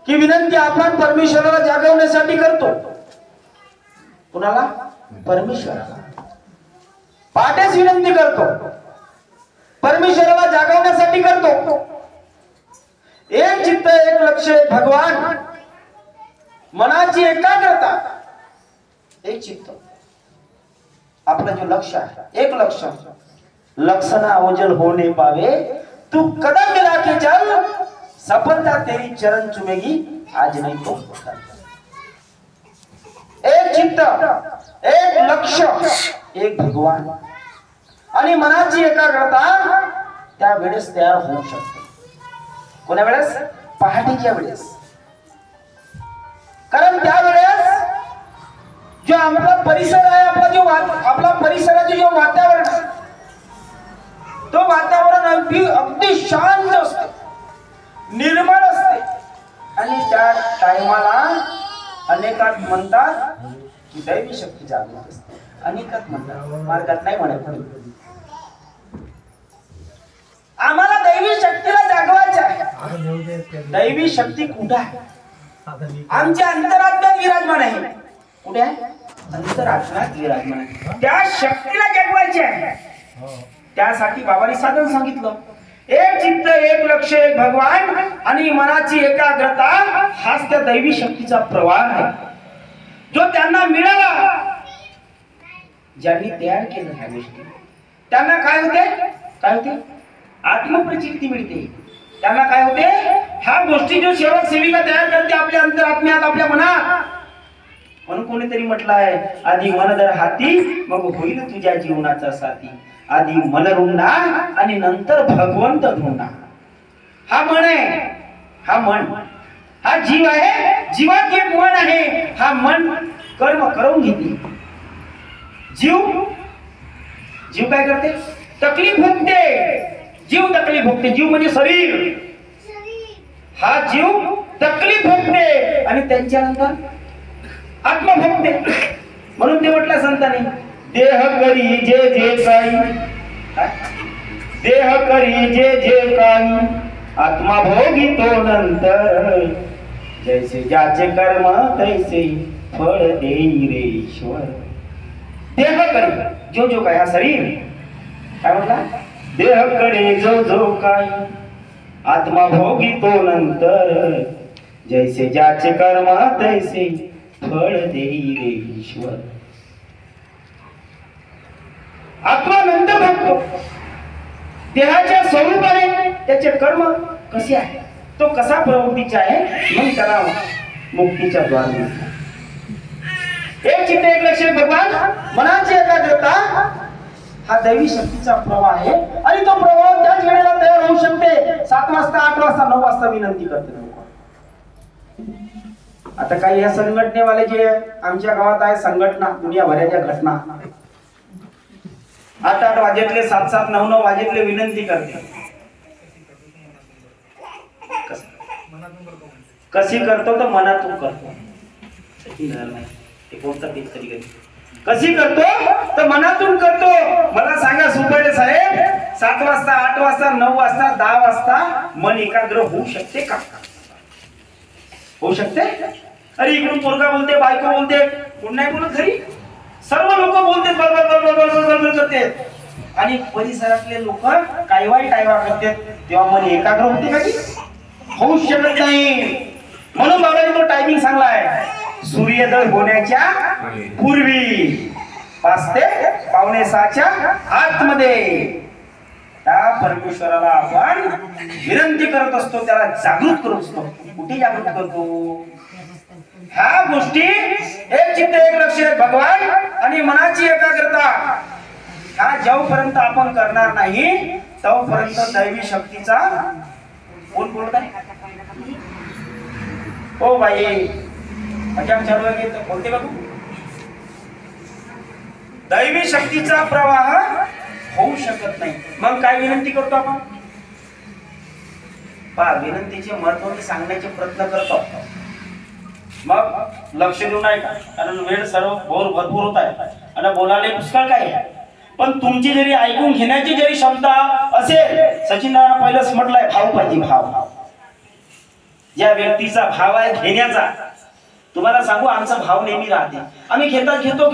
की विनंती आपण परमेश्वराला जागवण्यासाठी करतो. कुणाला? परमेश्वराला. पाठच विनंती करतो, परमेश्वराला जागवण्यासाठी करतो. एक चित्त एक लक्ष एक भगवान, मनाची एकाग्रता, एक चित्त. आपलं जो लक्ष आहे एक लक्ष. लक्षणा ओझल होने पावे तू कदम मिला के चल, सफलता तेरी चरण चुमेगी आज नहीं तो कल. एक चित्त एक लक्ष एक भगवान आणि मनाची एकाग्रता त्या वेळेस तयार होऊ शकते. कोण्या वेळेस? पहाटेच्या वेळेस. कारण त्यावेळेस जो आपला परिसर आहे, आपला परिसराचे जो वातावरण आहे, तो वातावरण अगदी शांत असते, निर्मळ असते. आणि त्या टायमाला अनेकात म्हणतात की दैवी शक्ती जागृत असते. अनेकात म्हणतात, मार्गात नाही म्हणत. आम्हाला दैवी शक्तीला जागवायचं आहे. दैवी शक्ती कुठे आहे? आमच्या अंतरात्म्यात विराजमान आहे. कुठे आहे? अंतरात्म्यात विराजमान आहे. त्या शक्तीला जागवायची आहे. त्यासाठी बाबांनी साधन सांगितलं. एक चित्त एक लक्ष एक भगवान आणि मनाची एकाग्रता हाच त्या दैवी शक्तीचा प्रवाह आहे, जो त्यांना मिळाला. ज्यांनी तयार केलं ह्या गोष्टी, त्यांना काय होते? काय होते? आत्मप्रचिती मिळते. त्यांना काय होते? ह्या गोष्टी जो सेवक सेविका तयार करते आपल्या अंतरात्म्यात, आपल्या मनात. म्हणून कोणीतरी म्हटलं आहे, आधी मन धर हाती मग होईल तुझ्या जीवनाचा साथी. आधी मन रुंदा आणि नंतर भगवंत धुंडा. हा मन आहे, हा मन, हा जीव आहे. जीवात एक मन आहे. हा मन कर्म करून घेते. जीव काय करते? तकलीफ भोगते. जीव तकलीफ भोगते. जीव म्हणजे शरीर. हा जीव तकलीफ भोगते आणि त्यांच्यानंतर आत्मा भोगते. म्हणून ते म्हटलं संतांनी, देह करी जे जे काही, देह करी जे जे काही, आत्मा भोगी तो नंतर. जैसे ज्याचे कर्म तैसे फळ देई रे ईश्वर. देह करी जो जो काय, हा शरीर काय म्हटला? देह करे जो जो काय, आत्मा भोगी तो नंतर. जैसे ज्याचे कर्म तैसे फळ देई रे ईश्वर. आत्मा नंतर भोगतो. देहाच्या स्वरूपाने त्याचे कर्म कसे आहे, तो कसा प्रवृत्तीचा आहे, मग त्याला मुक्तीच्या द्वार मिळतो. एक चित्त एक लक्ष भगवान, मनाची एकाग्रता हा दैवी शक्तीचा प्रवाह आहे. आणि तो प्रवाह त्याच वेळेला तयार होऊ शकते. 7 वाजता 8 वाजता 9 वाजता विनंती करते लोक. आता काही या संघटनेवाले जे आमच्या गावात आहे संघटना, दुनियाभराच्या घटना, 8-8 वाजेतले 7-7 9-9 वाजेतले विनंती करते. कशी करतो? तर मनातून करतो. ते कोणता तेच कधी कधी कशी करतो? तर मनातून करतो. मला सांगा सुपडे साहेब, 7 वाजता 8 वाजता 9 वाजता 10 वाजता मन एकाग्र होऊ शकते का? होऊ शकते? अरे इकडून पोरगा बोलते, बायको बोलते, कोण नाही बोलत घरी, सर्व लोक बोलते, बळबळ करते आणि परिसरातले लोक कायवाई टायवा करतात, तेव्हा मन एकाग्र होते का? की होऊ शकत नाही. म्हणून बाबांनी तो टायमिंग सांगलाय, सूर्योदय होण्याच्या पूर्वी 5 ते 5:45च्या आतमध्ये त्या परमेश्वराला आपण विनंती करत असतो, त्याला जागृत करत असतो. कुठे जागृत करतो? ह्या गोष्टी एक चित्त एक लक्ष भगवान आणि मनाची एकाग्रता हा जेवपर्यंत आपण करणार नाही तोपर्यंत दैवी शक्तीचा कोण बोलत आहे? ओ बाई मजाक चालू आहे की बोलते का तू? दैवी शक्तीचा प्रवाह होऊ शकत नाही. मग काय विनंती करतो आपण? पहा, विनंतीचे महत्त्व मी सांगण्याचे प्रयत्न करतो, मग लक्ष देऊ नाही का? कारण वेळ सर्व भरपूर होत आहे आणि बोलायला पुष्कळ काय आहे. पण तुमची जरी ऐकून घेण्याची जरी क्षमता असेल, सचिनदारांना पहिलंच म्हटलंय, भाव पाहिजे. भाव, ज्या व्यक्तीचा भाव आहे घेण्याचा. तुम्हाला सांगू, आमचा भाव नेहमी राहते. आम्ही घेतात घेतो.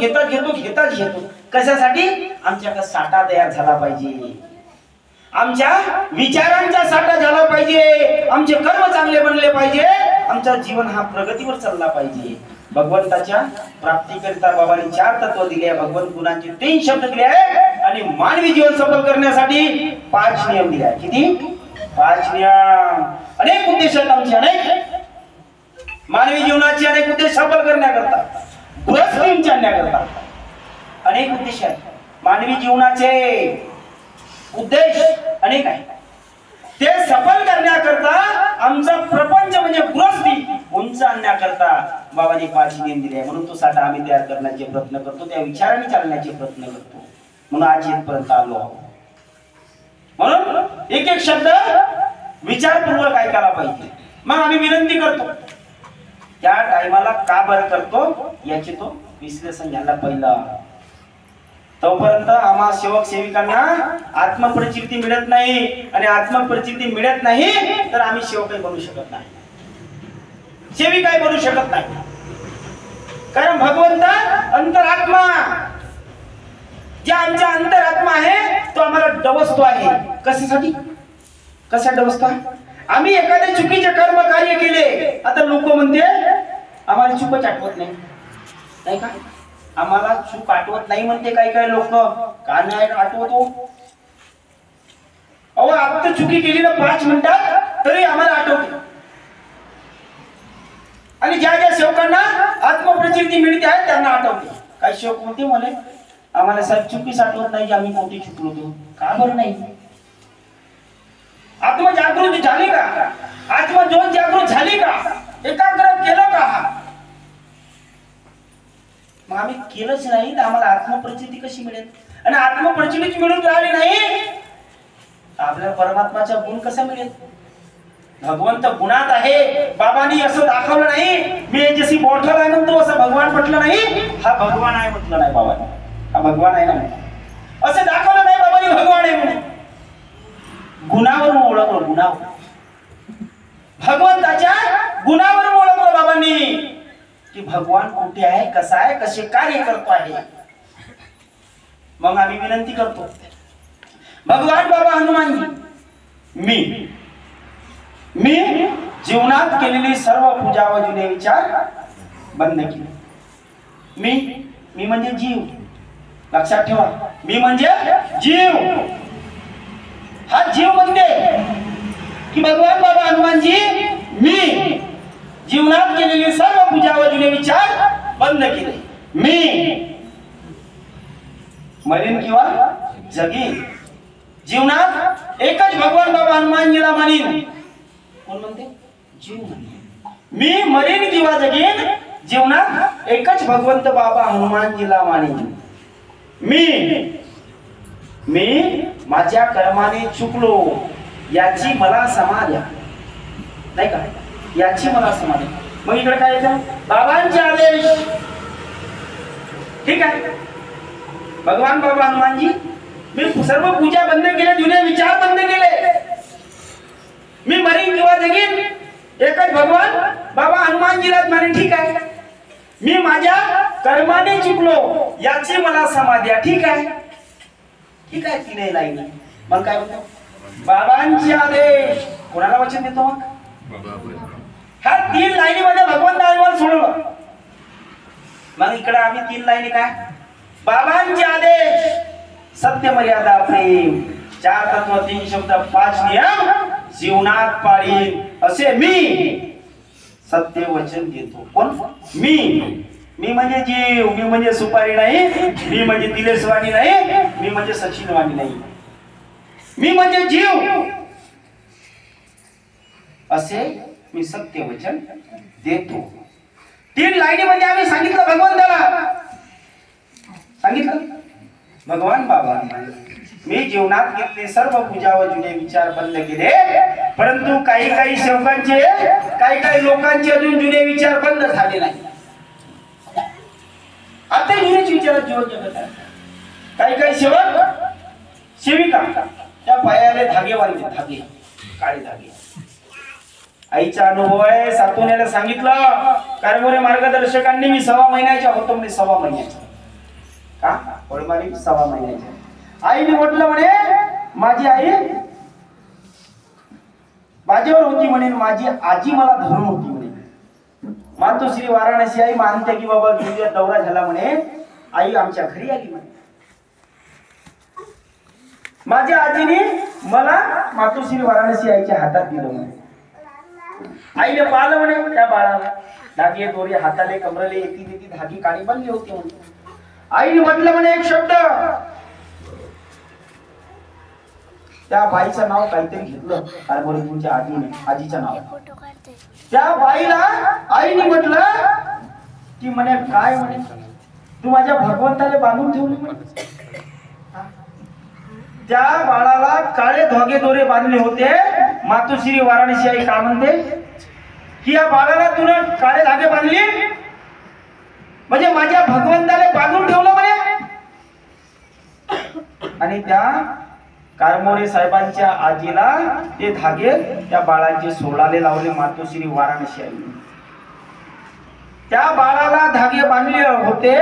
कशासाठी? आमच्याकडे साठा तयार झाला पाहिजे, आमच्या विचारांचा साठा झाला पाहिजे, आमचे कर्म चांगले बनले पाहिजे, आमचा जीवन हा प्रगतीवर चालला पाहिजे. भगवंताच्या प्राप्तीकरिता बाबांनी 4 तत्व दिले आहे, भगवंत गुणांचे 3 शब्द दिले आहे आणि मानवी जीवन सफल करण्यासाठी 5 नियम दिले आहे. किती? 5 नियम. अनेक उद्देश आहेत आमचे, अनेक मानवी जीवनाचे अनेक उद्देश सफल करण्याकरता, गृहस्थी आणण्याकरता अनेक उद्देश आहेत. मानवी जीवनाचे उद्देश अनेक आहेत. ते सफल करण्याकरता आमचा प्रपंच म्हणजे गृहस्थी उंच आणण्याकरता बाबांनी 5 नियम दिले. म्हणून तो साठा आम्ही तयार करण्याचे प्रयत्न करतो, त्या विचाराने चालण्याचे प्रयत्न करतो. म्हणून आज इथपर्यंत आलो आहोत. म्हणून एक शब्द विचारपूर्वक ऐकायला पाहिजे. मग आम्ही विनंती करतो, त्या टायमाला का बरं करतो याचे तो विश्लेषण घ्यायला पहिला. तोपर्यंत आम्हा सेवक सेविकांना आत्मप्रचिती मिळत नाही, आणि आत्मप्रचिती मिळत नाही तर आम्ही सेवकही बनू शकत नाही, सेविकाही बनू शकत नाही. कारण भगवंत अंतरात्मा, जे आमचा अंतरात्मा आहे तो आम्हाला डवसतो आहे. कशासाठी? कशा डवसतो? आम्ही एखादे चुकीचे कर्म कार्य केले, आता लोक म्हणते आम्हाला चूकच आठवत नाही का? आम्हाला चूक आठवत नाही म्हणते काही लोक. का नाही आठवतो? अहो, आपण चुकी केली ना 5 मिनिटात तरी आम्हाला आठवते. आणि ज्या ज्या सेवकांना आत्मप्रचिती मिळते आहे त्यांना आठवते. काही सेवक म्हणते मला आम्हाला साहेब चुकीच आठवत नाही की आम्ही कोणती चुकलो होतो. का बरं नाही? आत्मजागृती झाली का? आत्मज्योत जागृत झाली का? एकाग्र केलं का? मग आम्ही केलंच नाही तर आम्हाला आत्मप्रचिती कशी मिळेल? आणि आत्मप्रचिती मिळून राहिली नाही तर आपल्याला परमात्माचा गुण कसा मिळेल? भगवंत गुणात आहे. बाबांनी असं दाखवलं नाही मी जशी मोठं आहे म्हणतो असं भगवान म्हटलं नाही. हा भगवान आहे म्हटलं नाही बाबांनी. हा भगवान आहे ना असं दाखवलं नाही बाबांनी भगवान आहे म्हणून. गुणावरून ओळखलं, गुणावर, भगवंताच्या गुणावरून ओळखलं बाबांनी की भगवान कुठे आहे, कसा आहे, कसे कार्य करतो आहे. मग आम्ही विनंती करतो, भगवान बाबा हनुमानजी, मी जीवनात केलेली सर्व पूजा व जुने विचार बंद केले. मी म्हणजे जीव. लक्षात ठेवा, मी म्हणजे जीव. हा जीव म्हणते की भगवान बाबा हनुमानजी मी जीवनात केलेली सर्व पूजा व जुने विचार बंद केले. मी मरीन किंवा जगीन, जीवनात एकच भगवान बाबा हनुमानजीला मानीन. कोण म्हणते? जीव म्हणते. मी मरीन किंवा जगीन, जीवनात एकच भगवंत बाबा हनुमानजीला मानीन. मी माझ्या कर्माने चुकलो याची मला समाधी नाही का? याची मला समाधी. मग इकडे काय येतं? बाबांचे आदेश. ठीक आहे, भगवान बाबा हनुमानजी मी सर्व पूजा बंद केले, जुने विचार बंद केले. मी मरीन किंवा जगीन, एकच भगवान बाबा हनुमानजीराज म्हणे ठीक आहे, मी माझ्या कर्माने चुकलो याची मला समाधी आहे. ठीक आहे, ठीक आहे, तीनही लाईनी. मग काय होतं, बाबांचे आदेश कोणाला वचन देतो. मग ह्या 3 लाईनीमध्ये भगवंताने मला सोडलं. मग इकडे आम्ही 3 लाईनी काय, बाबांचे आदेश, सत्य मर्यादा प्रेम, 4 तत्व 3 शब्द 5 नियम जीवनात पाळीन असे मी सत्य वचन देतो. कोण, मी म्हणजे जीव, मी म्हणजे सुपारी नाही, मी म्हणजे दिलेसवाणी नाही, मी म्हणजे सचिनवाणी नाही, मी म्हणजे जीव असे मी सत्य वचन देतो. 3 लाईनीमध्ये आम्ही सांगितलं भगवंताला, सांगितलं भगवान बाबा मी जीवनात घेतले सर्व पूजा व जुने विचार बंद केले, परंतु काही सेवकांचे, काही लोकांचे अजून जुने विचार बंद झाले नाही. आता जुनेच विचार जीवन जगत आहे. काही सेवक सेविका त्या पायाले धागे बांधले, धागे, काळे धागे. आईचा अनुभव आहे, सातोण्याला सांगितलं कारभारी मार्गदर्शकांनी, मी 6 महिन्याच्या होतो म्हणजे 6 महिन्याच्या का वडमारी 6 महिन्याच्या. आईने म्हटलं म्हणे माझी आई माझ्यावर होती म्हणे, माझी आजी मला धरून होती म्हणे. मातोश्री वाराणसी आई मानते की बाबा गिरजा दौरा झाला म्हणे, आई आमच्या घरी आली म्हणे. माझ्या आजीने मला मातोश्री वाराणसी आईच्या हातात दिलं म्हणे. आईने पाहिलं म्हणे त्या बाळाला धागे दोरे हाताले कमरले येती धागे काळी बनली होती म्हणे. आईने म्हटलं म्हणे एक शब्द, त्या बाईचं नाव काहीतरी घेतलं कारभारी तुमच्या आजीचं नाव. त्या बाईला आईने म्हटलं की म्हणे काय म्हणे तू माझ्या भगवंताला बांधून ठेवली म्हणे. त्या बाळाला काळे धागे दोरे बांधले होते. मातोश्री वाराणसी आई काय म्हणते की या बाळाला तुला काळे धागे बांधले म्हणजे माझ्या भगवंताला बांधून ठेवलं म्हणे. आणि त्या कारमोरे साहेबांच्या आजीला ते धागे त्या बाळाचे सोडाले लावले मातोश्री वाराणसी आई. त्या बाळाला धागे बांधले होते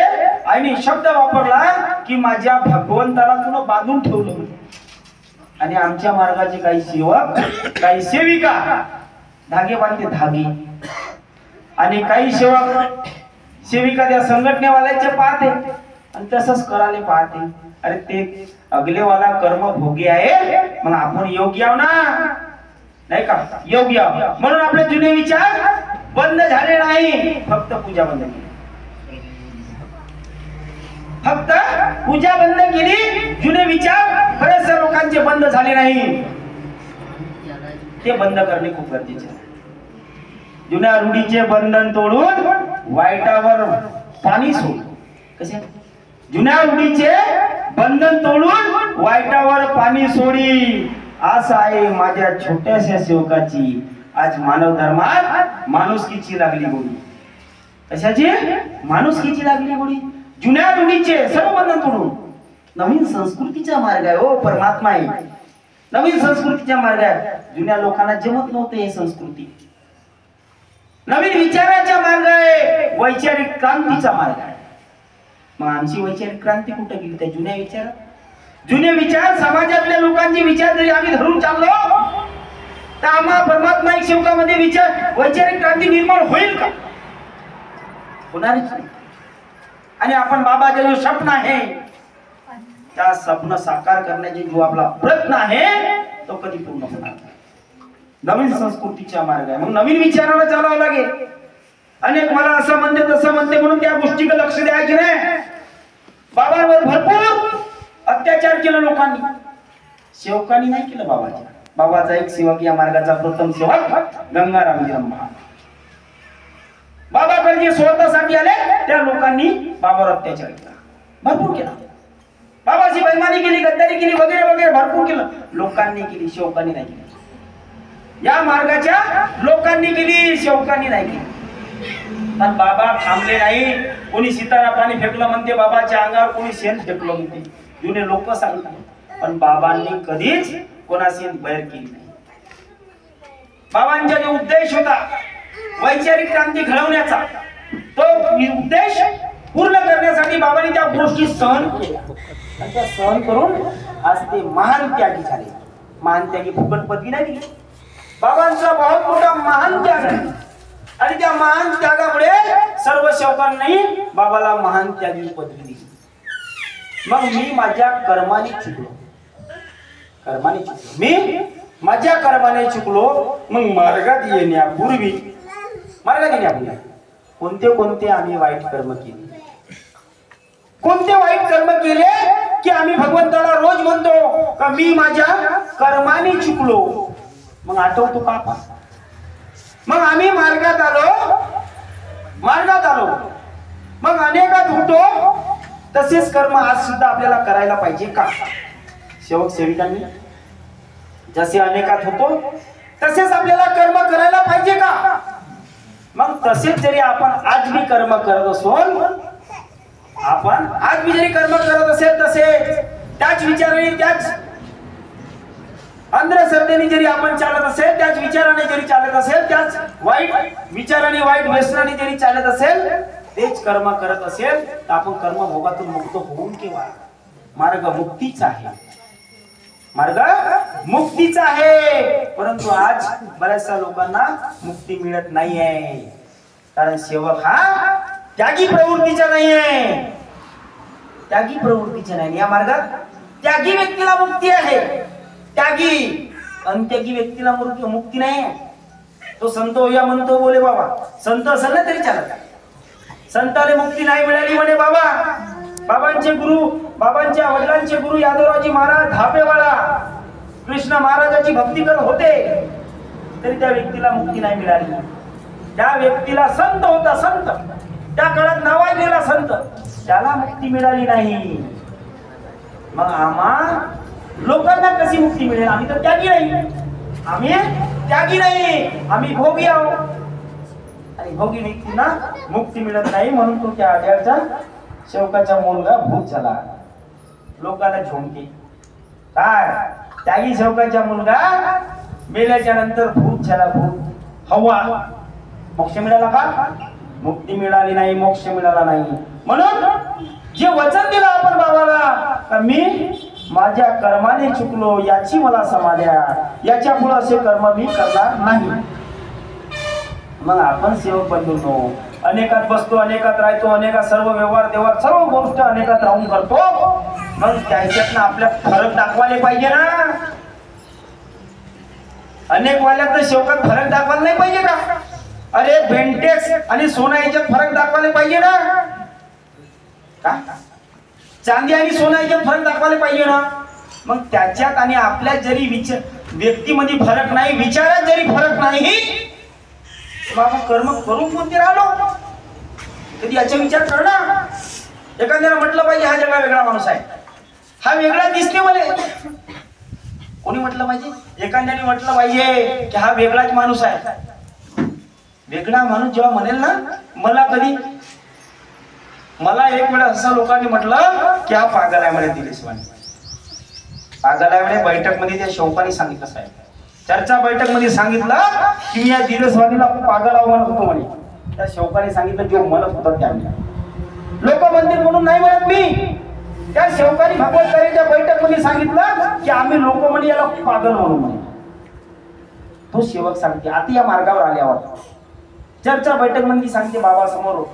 आणि शब्द वापरला की माझ्या भगवंताला तुला बांधून ठेवलं. आणि आमच्या मार्गाचे काही सेवक, काही सेविका धागे बांधते धागे, आणि काही सेवक सेविका त्या संघटनेवाल्याचे पाहते आणि तसंच करायला पाहते. अरे ते अगलेवाला कर्म भोगी आहे, मग आपण योग्य आहो ना, नाही का, योग्य आहो. म्हणून आपले जुने विचार बंद झाले नाही, फक्त पूजा बंद केली, फक्त पूजा बंद केली. जुने विचार बरेचशा लोकांचे बंद झाले नाही, ते बंद करणे खूप गरजेचे आहे. जुन्या रूढीचे बंधन तोडून वाईटावर पाणी सोड. कसे, जुन्या रूढीचे बंधन तोडून वाईटावर पाणी सोडी, असं आहे माझ्या छोट्याशा सेवकाची आज मानव धर्मात माणुसकीची लागली गोडी. कशाची, माणुसकीची लागली गोडी. जुन्या रूढीचे सर्व बंधन तोडून नवीन संस्कृतीचा मार्ग आहे. हो परमात्मा आहे, नवीन संस्कृतीचा मार्ग आहे. जुन्या लोकांना जमत नव्हते हे संस्कृती. नवीन विचाराचा मार्ग आहे, वैचारिक क्रांतीचा मार्ग आहे. मग आमची वैचारिक क्रांती कुठे गेली त्या जुन्या विचारात? जुने विचार समाजातल्या लोकांचे विचार जरी आम्ही धरून चाललो तर आम्हा परमात्मा एक सेवकामध्ये विचार वैचारिक क्रांती निर्माण होईल का? होणारच नाही. आणि आपण बाबाचे जो स्वप्न आहे त्या स्वप्न साकार करण्याचे जो आपला प्रयत्न आहे तो कधी पूर्ण होणार नाही. नवीन संस्कृतीचा मार्ग आहे, मग नवीन विचाराला चालावं लागेल. अनेक मला असं म्हणते तसं म्हणते म्हणून त्या गोष्टीकडे लक्ष द्यायचे नाही. बाबांवर भरपूर अत्याचार केला लोकांनी, सेवकांनी नाही केलं बाबाच्या. बाबाचा एक सेवक, या मार्गाचा प्रथम सेवक गंगारामजी महाराज. बाबाकडे जे स्वार्थासाठी आले त्या लोकांनी बाबावर अत्याचार केला, भरपूर केला. बाबाची बेईमानी केली, गद्दारी केली, वगैरे वगैरे भरपूर केलं. लोकांनी केली, सेवकांनी नाही केली. या मार्गाच्या लोकांनी केली, सेवकांनी नाही केली. पण बाबा थांबले नाही. कोणी सितारा पाणी फेकलं म्हणते बाबाच्या अंगावर, कोणी शेण फेकलं म्हणते, जुने लोक सांगतात. पण बाबांनी कधीच कोणाशी बैर केली नाही. बाबांचा जो उद्देश होता वैचारिक क्रांती घडवण्याचा तो उद्देश पूर्ण करण्यासाठी बाबांनी त्या गोष्टी सहन केल्या आणि त्या सहन करून आज ते महान त्यागी झाले. महान त्यागी फुकट पदवी नाही दिली. बाबांचा बहुत मोठा महान त्याग आहे आणि त्या महान त्यागामुळे सर्व सेवकांनी बाबाला महान त्यागी पदवी दिली. मग मी माझ्या कर्माने चुकलो. मी माझ्या कर्माने चुकलो. मग मार्गात येण्यापूर्वी कोणते आम्ही वाईट कर्म केले. कोणते वाईट कर्म केले की आम्ही भगवंताला रोज म्हणतो का मी माझ्या कर्माने चुकलो. मग आठवतो पापा. मग आम्ही मार्गात आलो मग अनेकात होतो. तसेच कर्म आज सुद्धा आपल्याला करायला पाहिजे का. सेवक सेविकांनी जसे अनेकात होतो तसेच आपल्याला कर्म करायला पाहिजे का. मग तसेच जरी आपण आज मी कर्म करत असो तसेच त्याच विचाराने त्याच अंधश्रद्धेने जरी आपण चालत असेल त्याच विचाराने जरी चालत असेल त्याच वाईट विचाराने वाईट व्यसनाने जरी चालत असेल तेच कर्म करत असेल तर आपण कर्मभोगातून मुक्त होऊन केव्हा. मार्ग मुक्तीचा आहे. परंतु आज बऱ्याचशा लोकांना मुक्ती मिळत नाहीये कारण सेवक हा त्यागी प्रवृत्तीचा नाहीये. या मार्गात त्यागी व्यक्तीला मुक्ती आहे. त्यागी व्यक्तीला मुक्ती नाही. तो संत होया म्हणतो बोले बाबा. संत असेल ना तरी चालत. संताला मुक्ती नाही मिळाली म्हणे बाबा. बाबांच्या वडिलांचे गुरु यादवरावजी महाराज धापेवाळा कृष्ण महाराजाची भक्ती करत होते तरी त्या व्यक्तीला मुक्ती नाही मिळाली. त्या व्यक्तीला संत होता. संत त्या काळात नावाजलेला संत त्याला मुक्ती मिळाली नाही. मग आम्हा लोकांना कशी मुक्ती मिळेल. आम्ही तर त्यागी नाही. आम्ही भोगी आहोत आणि भोगी व्यक्तींना मुक्ती मिळत नाही. म्हणून तो त्या आढळचा सेवकाचा मुलगा भूत झाला. लोकांना झोंके काय त्यागी सेवकाचा मुलगा मेल्याच्या नंतर भूत झाला. भूत हवा. मोक्ष मिळाला का. मुक्ती मिळाली नाही. मोक्ष मिळाला नाही. म्हणून जे वचन दिलं आपण बाबाला मी माझ्या कर्माने चुकलो याची मला समाध्या. याच्या पुढे असे कर्म मी करणार नाही. मग आपण सेवक बंधूंनो अनेकात बसतो अनेकात राहतो अनेकात सर्व व्यवहार सर्व गोष्ट अनेकात राहून करतो. मग त्याच्यातनं आपल्या फरक दाखवायला पाहिजे ना. अनेक वाल्यात तर सेवकात फरक दाखवायला नाही पाहिजे का. अरे बेंटेक्स आणि सोना याच्यात फरक दाखवायला पाहिजे ना का. चांदी आणि सोना याच्यात फरक दाखवायला पाहिजे ना. मग त्याच्यात आणि आपल्या जरी व्यक्तीमध्ये फरक नाही विचारात जरी फरक नाही बाबा कर्म करून कोणते राहिलो कधी याचा विचार कर ना. एखाद्याला म्हटलं पाहिजे हा जगा वेगळा माणूस आहे. हा वेगळा दिसते मला. कोणी म्हटलं पाहिजे. एखाद्याने म्हटलं पाहिजे की हा वेगळाच माणूस आहे. वेगळा माणूस जेव्हा म्हणेल ना मला एक वेळा असं लोकांनी म्हटलं की हा पागल आहे म्हणे. दिलेशवाणी पागल आहे म्हणे. बैठक मध्ये त्या शौकाने सांगितलं साहेब. चर्चा बैठक मध्ये सांगितलं की मी या दिलेशवाणीला पागल म्हणत होतो म्हणे. त्या शौकाने सांगितलं जो म्हणत होता त्याने. लोक म्हणतील म्हणून नाही म्हणत मी. त्या शौकाने भगवंताच्या बैठक मध्ये सांगितलं की आम्ही लोक म्हणे याला पागल म्हणून म्हणे. तो सेवक सांगते आता या मार्गावर आल्यावर चर्चा बैठक मध्ये सांगते बाबा समोर.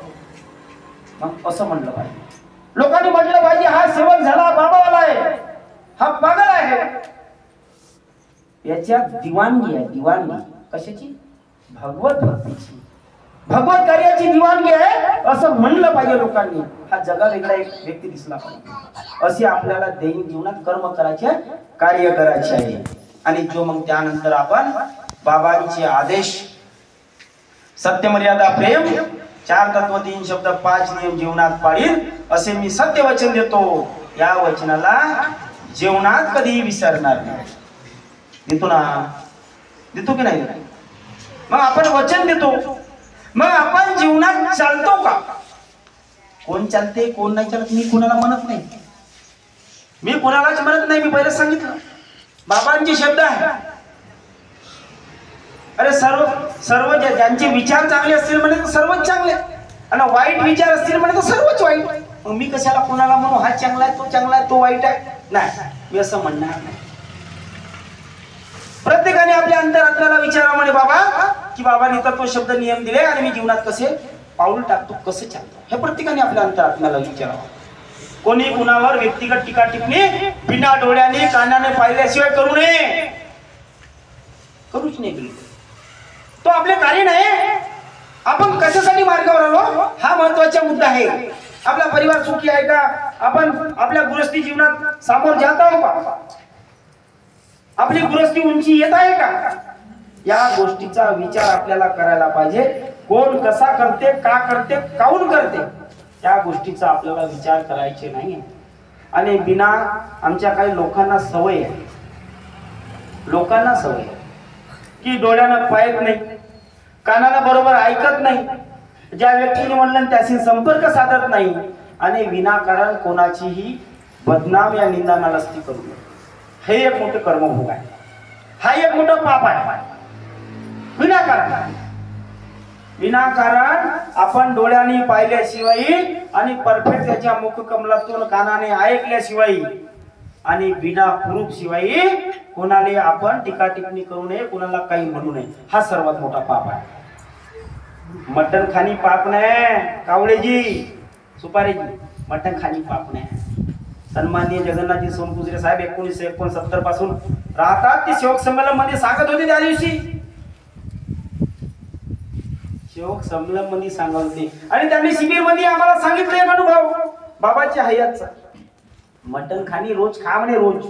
मग असं म्हटलं पाहिजे. लोकांनी म्हटलं पाहिजे हा सेवक झाला बाबावाला आहे हा पागल आहे. याच्यात दिवाणगी आहे. दिवाणगी कशाची. भगवत भक्तीची भगवत कार्याची दिवाणगी आहे असं म्हणलं पाहिजे लोकांनी. हा जगा वेगळा एक व्यक्ती दिसला पाहिजे. असे आपल्याला दैनिक जीवनात कर्म करायचे कार्य करायचे आहे. आणि जो मग त्यानंतर आपण बाबांचे आदेश सत्य मर्यादा प्रेम 4 तत्व 3 शब्द 5 नियम जीवनात पाळील असे मी सत्य वचन देतो. या वचनाला जीवनात कधीही विसरणार नाही. देतो ना. देतो की नाही. मग आपण वचन देतो. मग आपण जीवनात चालतो का. कोण चालते कोण नाही चालत मी कोणाला म्हणत नाही. मी कोणालाच म्हणत नाही. मी पहिलं सांगितलं बाबांचे शब्द आहे. अरे सर्व सर्व ज्यांचे विचार चांगले असतील म्हणे तर सर्वच चांगले, आणि वाईट विचार असतील म्हणे तर सर्वच वाईट. मग मी कशाला कोणाला म्हणू हा चांगला आहे, तो चांगला आहे, तो वाईट आहे? नाही, मी असं म्हणणार नाही. प्रत्येकाने आपल्या अंतरात्म्याला विचारा म्हणे बाबा, की बाबांनी तत्व शब्द नियम दिले आणि मी जीवनात कसे पाऊल टाकतो, कसं चालतो, हे प्रत्येकाने आपल्या अंतरात्म्याला विचारावं. कोणी कुणावर व्यक्तिगत टीका टिप्पणी बिना डोळ्याने कानाने पाहिल्याशिवाय करू नये, करूच नाही. तो आपले कार्य नाही. आपण कशासाठी मार्गावर आलो हा महत्वाचा मुद्दा आहे. आपला परिवार सुखी आहे का, आपण आपल्या गृहस्थी जीवनात सामोर जात आहोत का, आपली गृहस्थी उंची येत आहे का, या गोष्टीचा विचार आपल्याला करायला पाहिजे. कोण कसा करते, का करते, काऊन करते, त्या गोष्टीचा आपल्याला विचार करायचे नाही. आणि बिना आमच्या काही लोकांना सवय आहे, लोकांना सवय आहे की डोळ्यानं पाहत नाही, कानाला बरोबर ऐकत नाही, ज्या व्यक्तीने म्हणलं त्याशी संपर्क साधत नाही, आणि विनाकारण कोणाचीही बदनाम या निंदा नालस्ती करू नये. हे एक मोठे कर्मभोग आहे, हा एक मोठा पाप आहे. विनाकारण विनाकारण आपण डोळ्यांनी पाहिल्याशिवाय आणि परफेक्ट त्याच्या मुख कमलातून कानाने ऐकल्याशिवाय आणि बिना प्रूफ शिवाय कोणाला आपण टीका टिप्पणी करू नये, कोणाला काही म्हणू नये. हा सर्वात मोठा पाप आहे. मटण खाणी पाप नाही कावळेजी, सुपारीजी, मटण खाणी पाप नाही. सन्माननीय जगन्नाथजी सोनपुजरे साहेब 1969 पासून राहतात. ते सेवक संमेलन मध्ये सांगत होते, त्या दिवशी सेवक संमेलन मध्ये सांगत होते, आणि त्यांनी शिबिर मध्ये आम्हाला सांगितलं एक अनुभव बाबाच्या हयातचा. मटण खाणी रोज खा म्हणे, रोज.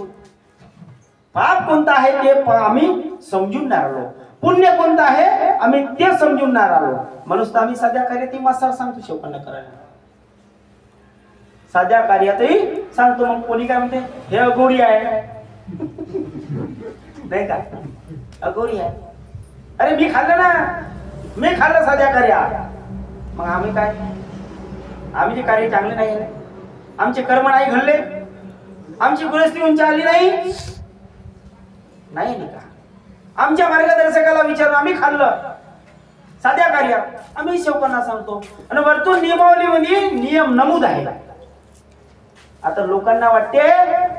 पाप कोणता आहे ते आम्ही समजून नाही आलो, पुण्य कोणतं आहे आम्ही ते समजून नाही आलो. म्हणून आम्ही साध्या कार्यातही मासार सांगतो शेवकांना करायला, साध्या कार्यातही सांगतो. मग कोणी काय म्हणते हे अघोरी आहे, नाही का, अघोरी आहे. अरे मी खाल्लं ना, मी खाल्लं साध्या कार्या. मग आम्ही काय, आम्ही जे कार्य चांगले नाही आहे, आमचे कर्म नाही घडले, आमची गृहस्थी उंची आली नाही, नाही का. आमच्या मार्गदर्शकाला विचारून आम्ही खाल्लं साध्या कार्यात, आम्ही शेवकांना सांगतो. आणि वरतून नियमावलीमध्ये नियम नमूद आहे. आता लोकांना वाटते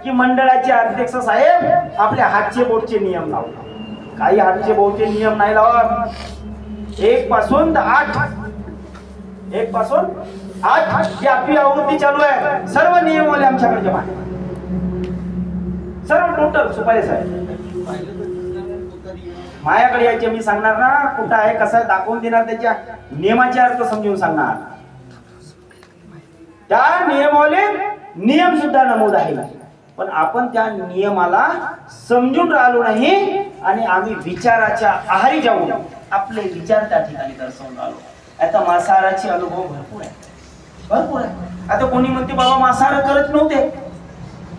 की मंडळाचे अध्यक्ष साहेब आपल्या हातचे बोटचे नियम लावतात. काही हातचे बोटचे नियम नाही लावत. 1 पासून 8 जी आपली आवृत्ती चालू आहे, सर्व नियमवाले आमच्याकडे जमा आहे, सर्व टोटल. सुपारी साहेब माझ्याकडे यायचे, मी सांगणार ना कुठं आहे कसं आहे दाखवून देणार, त्याच्या नियमाचे अर्थ समजून सांगणार. त्या नियमावले नियम सुद्धा नमूद आहे, पण आपण त्या नियमाला समजून राहिलो नाही, आणि आम्ही विचाराच्या आहारी जाऊन आपले विचार त्या ठिकाणी दर्शवून राहिलो. आता मांसाहाराचे अनुभव भरपूर आहे, भरपूर आहे. आता कोणी म्हणते बाबा मांसाहार करत नव्हते.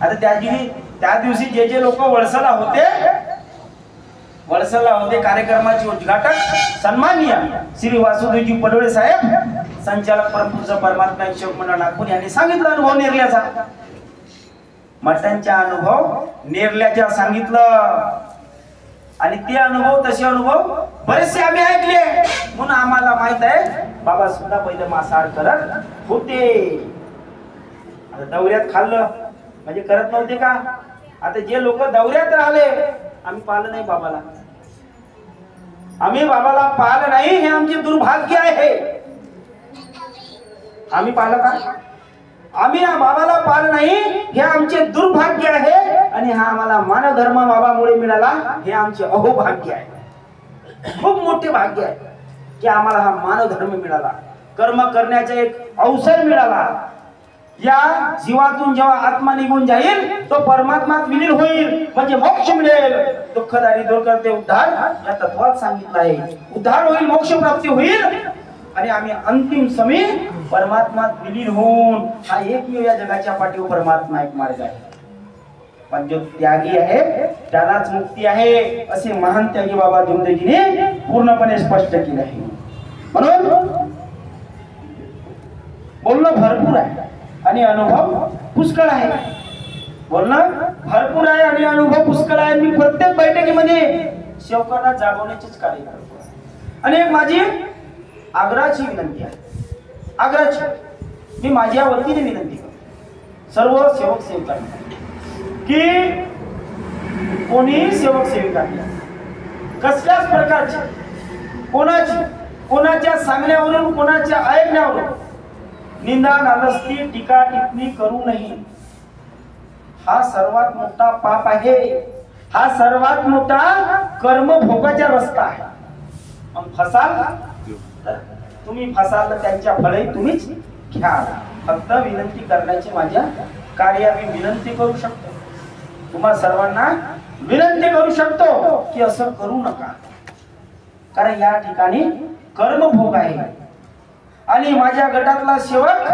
आता त्या दिवशी जे लोक वळसला होते कार्यक्रमाचे उद्घाटक सन्माननीय श्री वासुदेवजी पडोळे साहेब, संचालक परमपूज्य परमात्मा सेवक मंडळ नागपूर, यांनी सांगितलं अनुभव नेरल्याचा, मटणचा अनुभव नेरल्याचा सांगितलं. आणि ते अनुभव तसे अनुभव बरेचसे आम्ही ऐकले, म्हणून आम्हाला माहित आहे बाबा सुद्धा पहिले मांसाहार करत होते. आता दौऱ्यात खाल्लं म्हणजे करत नव्हते का. आता जे लोक दौऱ्यात राहिले, आम्ही पाहिलं नाही बाबाला, आम्ही बाबाला पाहिलं नाही, हे आमचे दुर्भाग्य आहे. आम्ही पाहिलं का, आम्ही या बाबाला पाहिलं नाही, हे आमचे दुर्भाग्य आहे. आणि हा आम्हाला मानव धर्म बाबामुळे मिळाला, हे आमचे अहोभाग्य आहे. खूप मोठे भाग्य आहे की आम्हाला हा मानव धर्म मिळाला, कर्म करण्याचा एक अवसर मिळाला. या जीवातून जेव्हा आत्मा निघून जाईल तो परमात्मात विलीन होईल, म्हणजे मोक्ष मिळेल. दुःखदारी दूर करते उद्धार, या तत्वात सांगितलं आहे. उद्धार होईल, मोक्ष प्राप्ती होईल, आणि आम्ही अंतिम समय परमात्मात विलीन होऊन, हा एकमेव या जगाच्या पाठीवर परमात्मा एक मार्ग आहे. पण जो त्यागी आहे त्यालाच मुक्ती आहे, असे महान त्यागी बाबा धुंदेजीने पूर्णपणे स्पष्ट केले आहे. म्हणून बोलणं भरपूर आहे आणि अनुभव पुष्कळ आहे. बोलणं भरपूर आहे आणि अनुभव पुष्कळ आहे. मी प्रत्येक बैठकीमध्ये सेवकांना जागवण्याचेच कार्य करतो. आणि एक माझी आग्रहाची विनंती आहे, आग्रहाची मी माझ्या वतीने विनंती करतो सर्व सेवक सेविकांना की कोणीही सेवक सेविकांना कसल्याच प्रकारची कोणाच्या सांगण्यावरून कोणाच्या ऐकण्यावरून निंदा नालस्ती टीका टिप्पणी करू नये. हा सर्वात मोठा पाप आहे, हा सर्वात मोठा कर्मभोगाचा रस्ता आहे. मग फसाल तर तुम्ही फसाल तर त्यांच्या फळे तुम्हीच घ्या. फक्त विनंती करण्याची माझ्या कार्य मी विनंती करू शकतो, तुम्हा सर्वांना विनंती करू शकतो की असं करू नका. कारण या ठिकाणी कर्मभोग आहे आणि माझ्या गटातला सेवक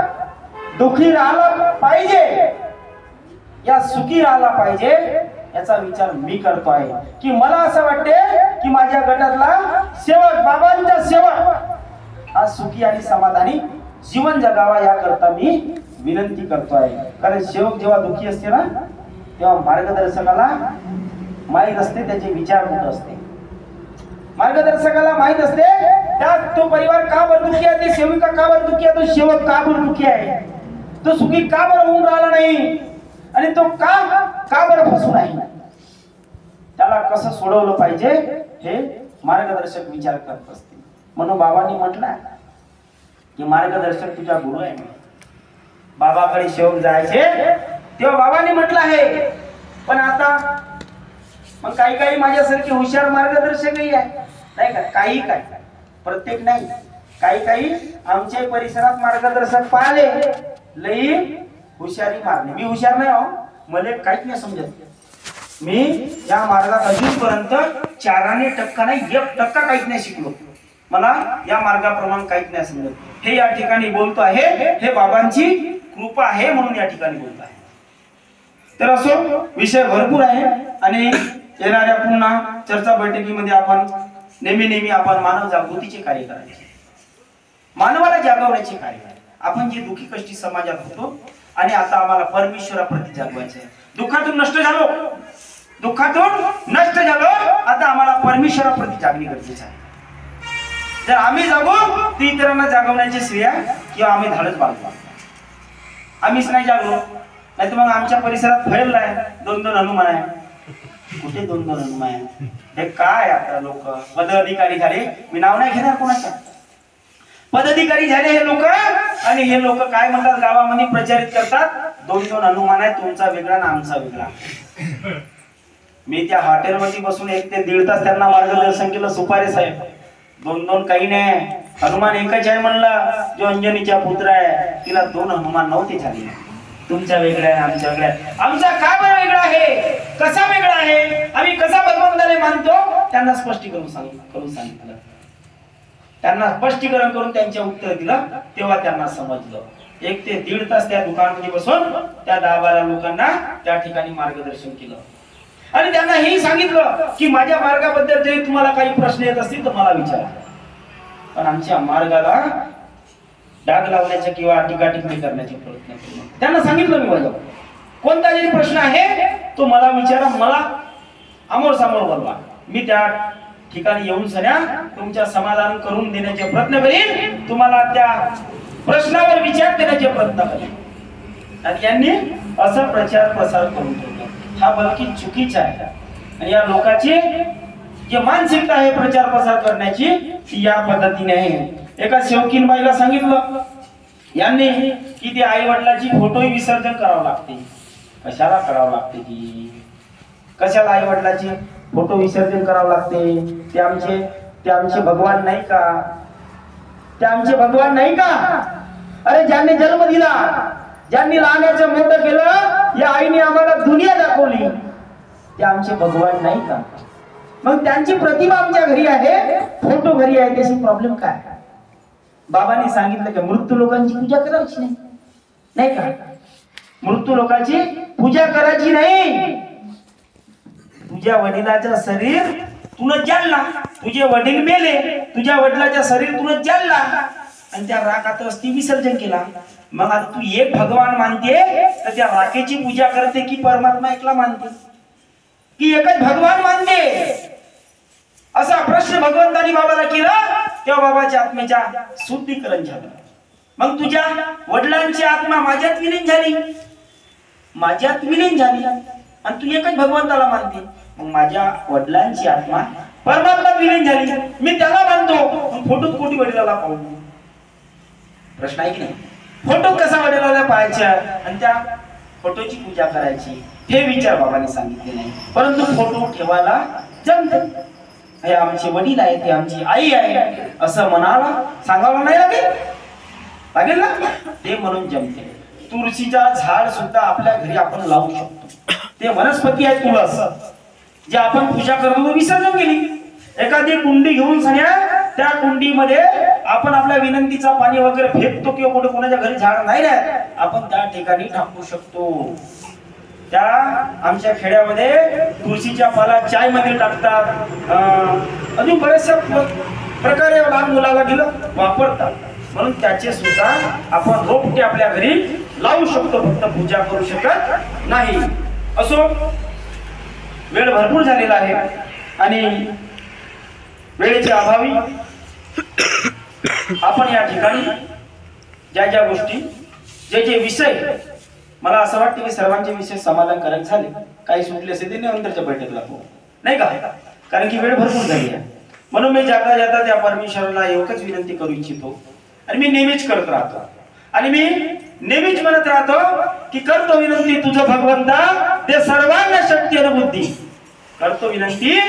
दुखी राहिला पाहिजे या सुखी राहिला पाहिजे याचा विचार मी करतो आहे. की मला असं वाटते की माझ्या गटातला सेवक बाबांचा सेवक हा सुखी आणि समाधानी जीवन जगावा याकरता मी विनंती करतो आहे. कारण सेवक जेव्हा दुखी असते ना तेव्हा मार्गदर्शकाला माहीत असते त्याचे विचार कुठे असते, मार्गदर्शकाला माहीत असते त्या तो परिवार का बरं दुखी आहे, ते सेविका का बरं दुखी आहे, तो सेवक का बरं दुखी आहे, तो सुखी का बरं होऊन राहिला नाही आणि तो का बरं फसून आहे. त्याला कसं सोडवलं पाहिजे हे मार्गदर्शक विचार करत असते. म्हणून बाबांनी म्हटलं की मार्गदर्शक तुझा गुरु आहे. बाबाकडे सेवक जायचे तेव्हा बाबांनी म्हटलं आहे. पण आता मग काही माझ्यासारखे हुशार मार्गदर्शकही आहे नाही का, काही काय प्रत्येक नाही, काही आमच्या परिसरात मार्गदर्शक पाहिले लई हुशारी मारणे. मी हुशार नाही हो, मला काहीच नाही समजत. मी या मार्गात अजूनपर्यंत 4% नाही 1% काहीच नाही शिकलो. मला या मार्गाप्रमाणे काहीच नाही समजत. हे या ठिकाणी बोलतो आहे, हे बाबांची कृपा आहे म्हणून या ठिकाणी बोलतो आहे. तर असो विषय भरपूर आहे आणि येणाऱ्या पुन्हा चर्चा बैठकीमध्ये आपण नेहमी आपण मानव जागृतीचे कार्य करायचे, मानवाला जागवण्याचे कार्य आहे. आपण जे दुःखी कष्टी समाजात होतो आणि आता आम्हाला परमेश्वराप्रती जागवायचे आहे. दुःखातून नष्ट झालो आता आम्हाला परमेश्वराप्रती जागणे गरजेचे आहे. जर आम्ही जागू तर इतरांना जागवण्याचे श्रेय किंवा आम्ही धाडस बाळगू. आम्हीच नाही जागलो नाही तर मग आमच्या परिसरात फैलला आहे 2-2 हनुमान आहे. कुठे 2-2 हनुमान आहे? हे काय आता लोक पदाधिकारी झाले, मी नाव नाही घेणार कोणाच्या, पदाधिकारी झाले हे लोक आणि हे लोक काय म्हणतात गावामध्ये प्रचारित करतात 2-2 हनुमान आहे, तुमचा वेगळा ना आमचा वेगळा. मी त्या हॉटेलमध्ये बसून 1 ते 1.5 तास त्यांना मार्गदर्शन केलं. सुपारे साहेब 2-2 काही नाही, हनुमान एकच आहे म्हणलं, जो अंजनीचा पुत्र आहे तिला 2 हनुमान नव्हते झाले. तुमचा वेगळा आहे आमचा वेगळा आहे. आमचा का बरं वेगळा आहे, कसा वेगळा आहे, आम्ही कसा भगवंताला मानतो त्यांना स्पष्टीकरण सांगितलं. त्यांना स्पष्टीकरण करून त्यांच्या उत्तर दिलं तेव्हा त्यांना समजलं. 1 ते 1.5 तास त्या दुकानामध्ये बसून त्या 10-12 लोकांना त्या ठिकाणी मार्गदर्शन केलं आणि त्यांना हेही सांगितलं की माझ्या मार्गाबद्दल जरी तुम्हाला काही प्रश्न येत असतील तर मला विचारा. पण आमच्या मार्गाला डाग लावण्याचा किंवा टीका टिप्पणी करण्याचे प्रयत्न करू नका. त्यांना सांगितलं मी माझ्या कोणता जरी प्रश्न आहे तो मला विचारा, मला समोर बोलवा. मी त्या ठिकाणी येऊन सन्या तुमच्या समाधान करून देण्याचे प्रयत्न करीन, तुम्हाला त्या प्रश्नावर विचार देण्याचे प्रयत्न करीन. आणि यांनी असा प्रचार प्रसार करून ठेवला. हा बलकी चुकीचा आहे आणि या लोकांची जी मानसिकता आहे प्रचार प्रसार करण्याची ती या पद्धतीने आहे. एका सेवकीनबाईला सांगितलं यांनी की ते आई वडिलांची फोटोही विसर्जन करावं लागते. कशाला करावं लागते की कशाला आई वडिलांची फोटो विसर्जन करावं लागते? ते आमचे भगवान नाही का? ते आमचे भगवान नाही का? अरे ज्यांनी जन्म दिला, ज्यांनी लहानाचं मोठं केलं, या आईने आम्हाला दुनिया दाखवली, ते आमचे भगवान नाही का? मग त्यांची प्रतिमा आमच्या घरी आहे, फोटो घरी आहे, त्याची प्रॉब्लेम काय? बाबांनी सांगितलं की मृत्यू लोकांची पूजा करायची नाही का? मृत्यू लोकांची पूजा करायची नाही. तुझ्या वडिलाचं शरीर तुला जाळला, तुझे वडील मेले, तुझ्या वडिलाच्या शरीर तुला जाळला आणि त्या राखात अस्थि विसर्जन केला. मग आता तू एक भगवान मानते तर त्या राखेची पूजा करते की परमात्मा एकला मानते की एकच भगवान मानते? स्पर्श भगवंतानी बाबाला केला तेव्हा बाबाच्या आत्म्याच्या शुद्धीकरण झालं. मग तुझ्या वडिलांची आत्मा माझ्यात विलीन झाली, माझ्यात विलीन झाली आणि तू एकच भगवंताला मानते. मग माझ्या वडिलांची आत्मा परमात्म्यात विलीन झाली, मी त्याला मानतो. फोटोत कोटी वडिलाला पाहू. प्रश्न आहे की नाही? फोटो कसा वडिलाला पाहायचा आणि त्या फोटोची पूजा करायची हे विचार बाबांनी सांगितले नाही. परंतु फोटो ठेवायला जमते. हे आमचे वडील आहेत, हे आमची आई आहे असं मनाला सांगावं नाही लागेल ना, ते म्हणून जमते. तुळशीचा झाड सुद्धा आपल्या घरी आपण लावू शकतो. ते वनस्पती आहे तुळस, जे आपण पूजा करतो विसर्जन केली. एखादी कुंडी घेऊन सण्या त्या कुंडीमध्ये आपण आपल्या विनंतीचा पाणी वगैरे फेकतो किंवा कुठे कोणाच्या घरी झाड नाही राहत आपण त्या ठिकाणी टाकू शकतो. त्या आमच्या खेड्यामध्ये तुळशीच्या पाला चाय मध्ये टाकतात, अजून बरेचशा प्रकारे लहान मुलाला दिलं वापरतात. म्हणून त्याचे सुद्धा आपण रोपटे आपल्या घरी लावू शकतो, फक्त पूजा करू शकत नाही. असो, वेळ भरपूर झालेला आहे आणि वेळेच्या अभावी आपण या ठिकाणी ज्या ज्या गोष्टी जे विषय मला असं वाटतं की सर्वांचे विषय समाधानकारक झाले. काही सुटले असेल ते नंतरच्या बैठकीला पाहू, नाही का? कारण की वेळ भरपूर झाली आहे. म्हणून मी जाता जाता त्या परमेश्वराला एकच विनंती करू इच्छितो आणि मी नेहमीच करत राहतो आणि मी नेहमीच म्हणत राहतो की करतो विनंती तुझं भगवंता ते सर्वांना शक्ती आणि बुद्धी. करतो विनंती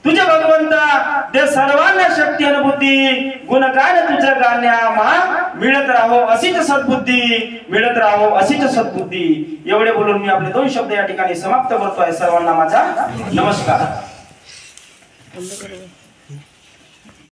तुझे भगवंता दे सर्वांना शक्ती आणि बुद्धी. गुणगान तुझं गाण्या मिळत राहो अशीच सद्बुद्धी, मिळत राहो अशीच सद्बुद्धी. एवढे बोलून मी आपले 2 शब्द या ठिकाणी समाप्त करतो आहे. सर्वांना माझा नमस्कार.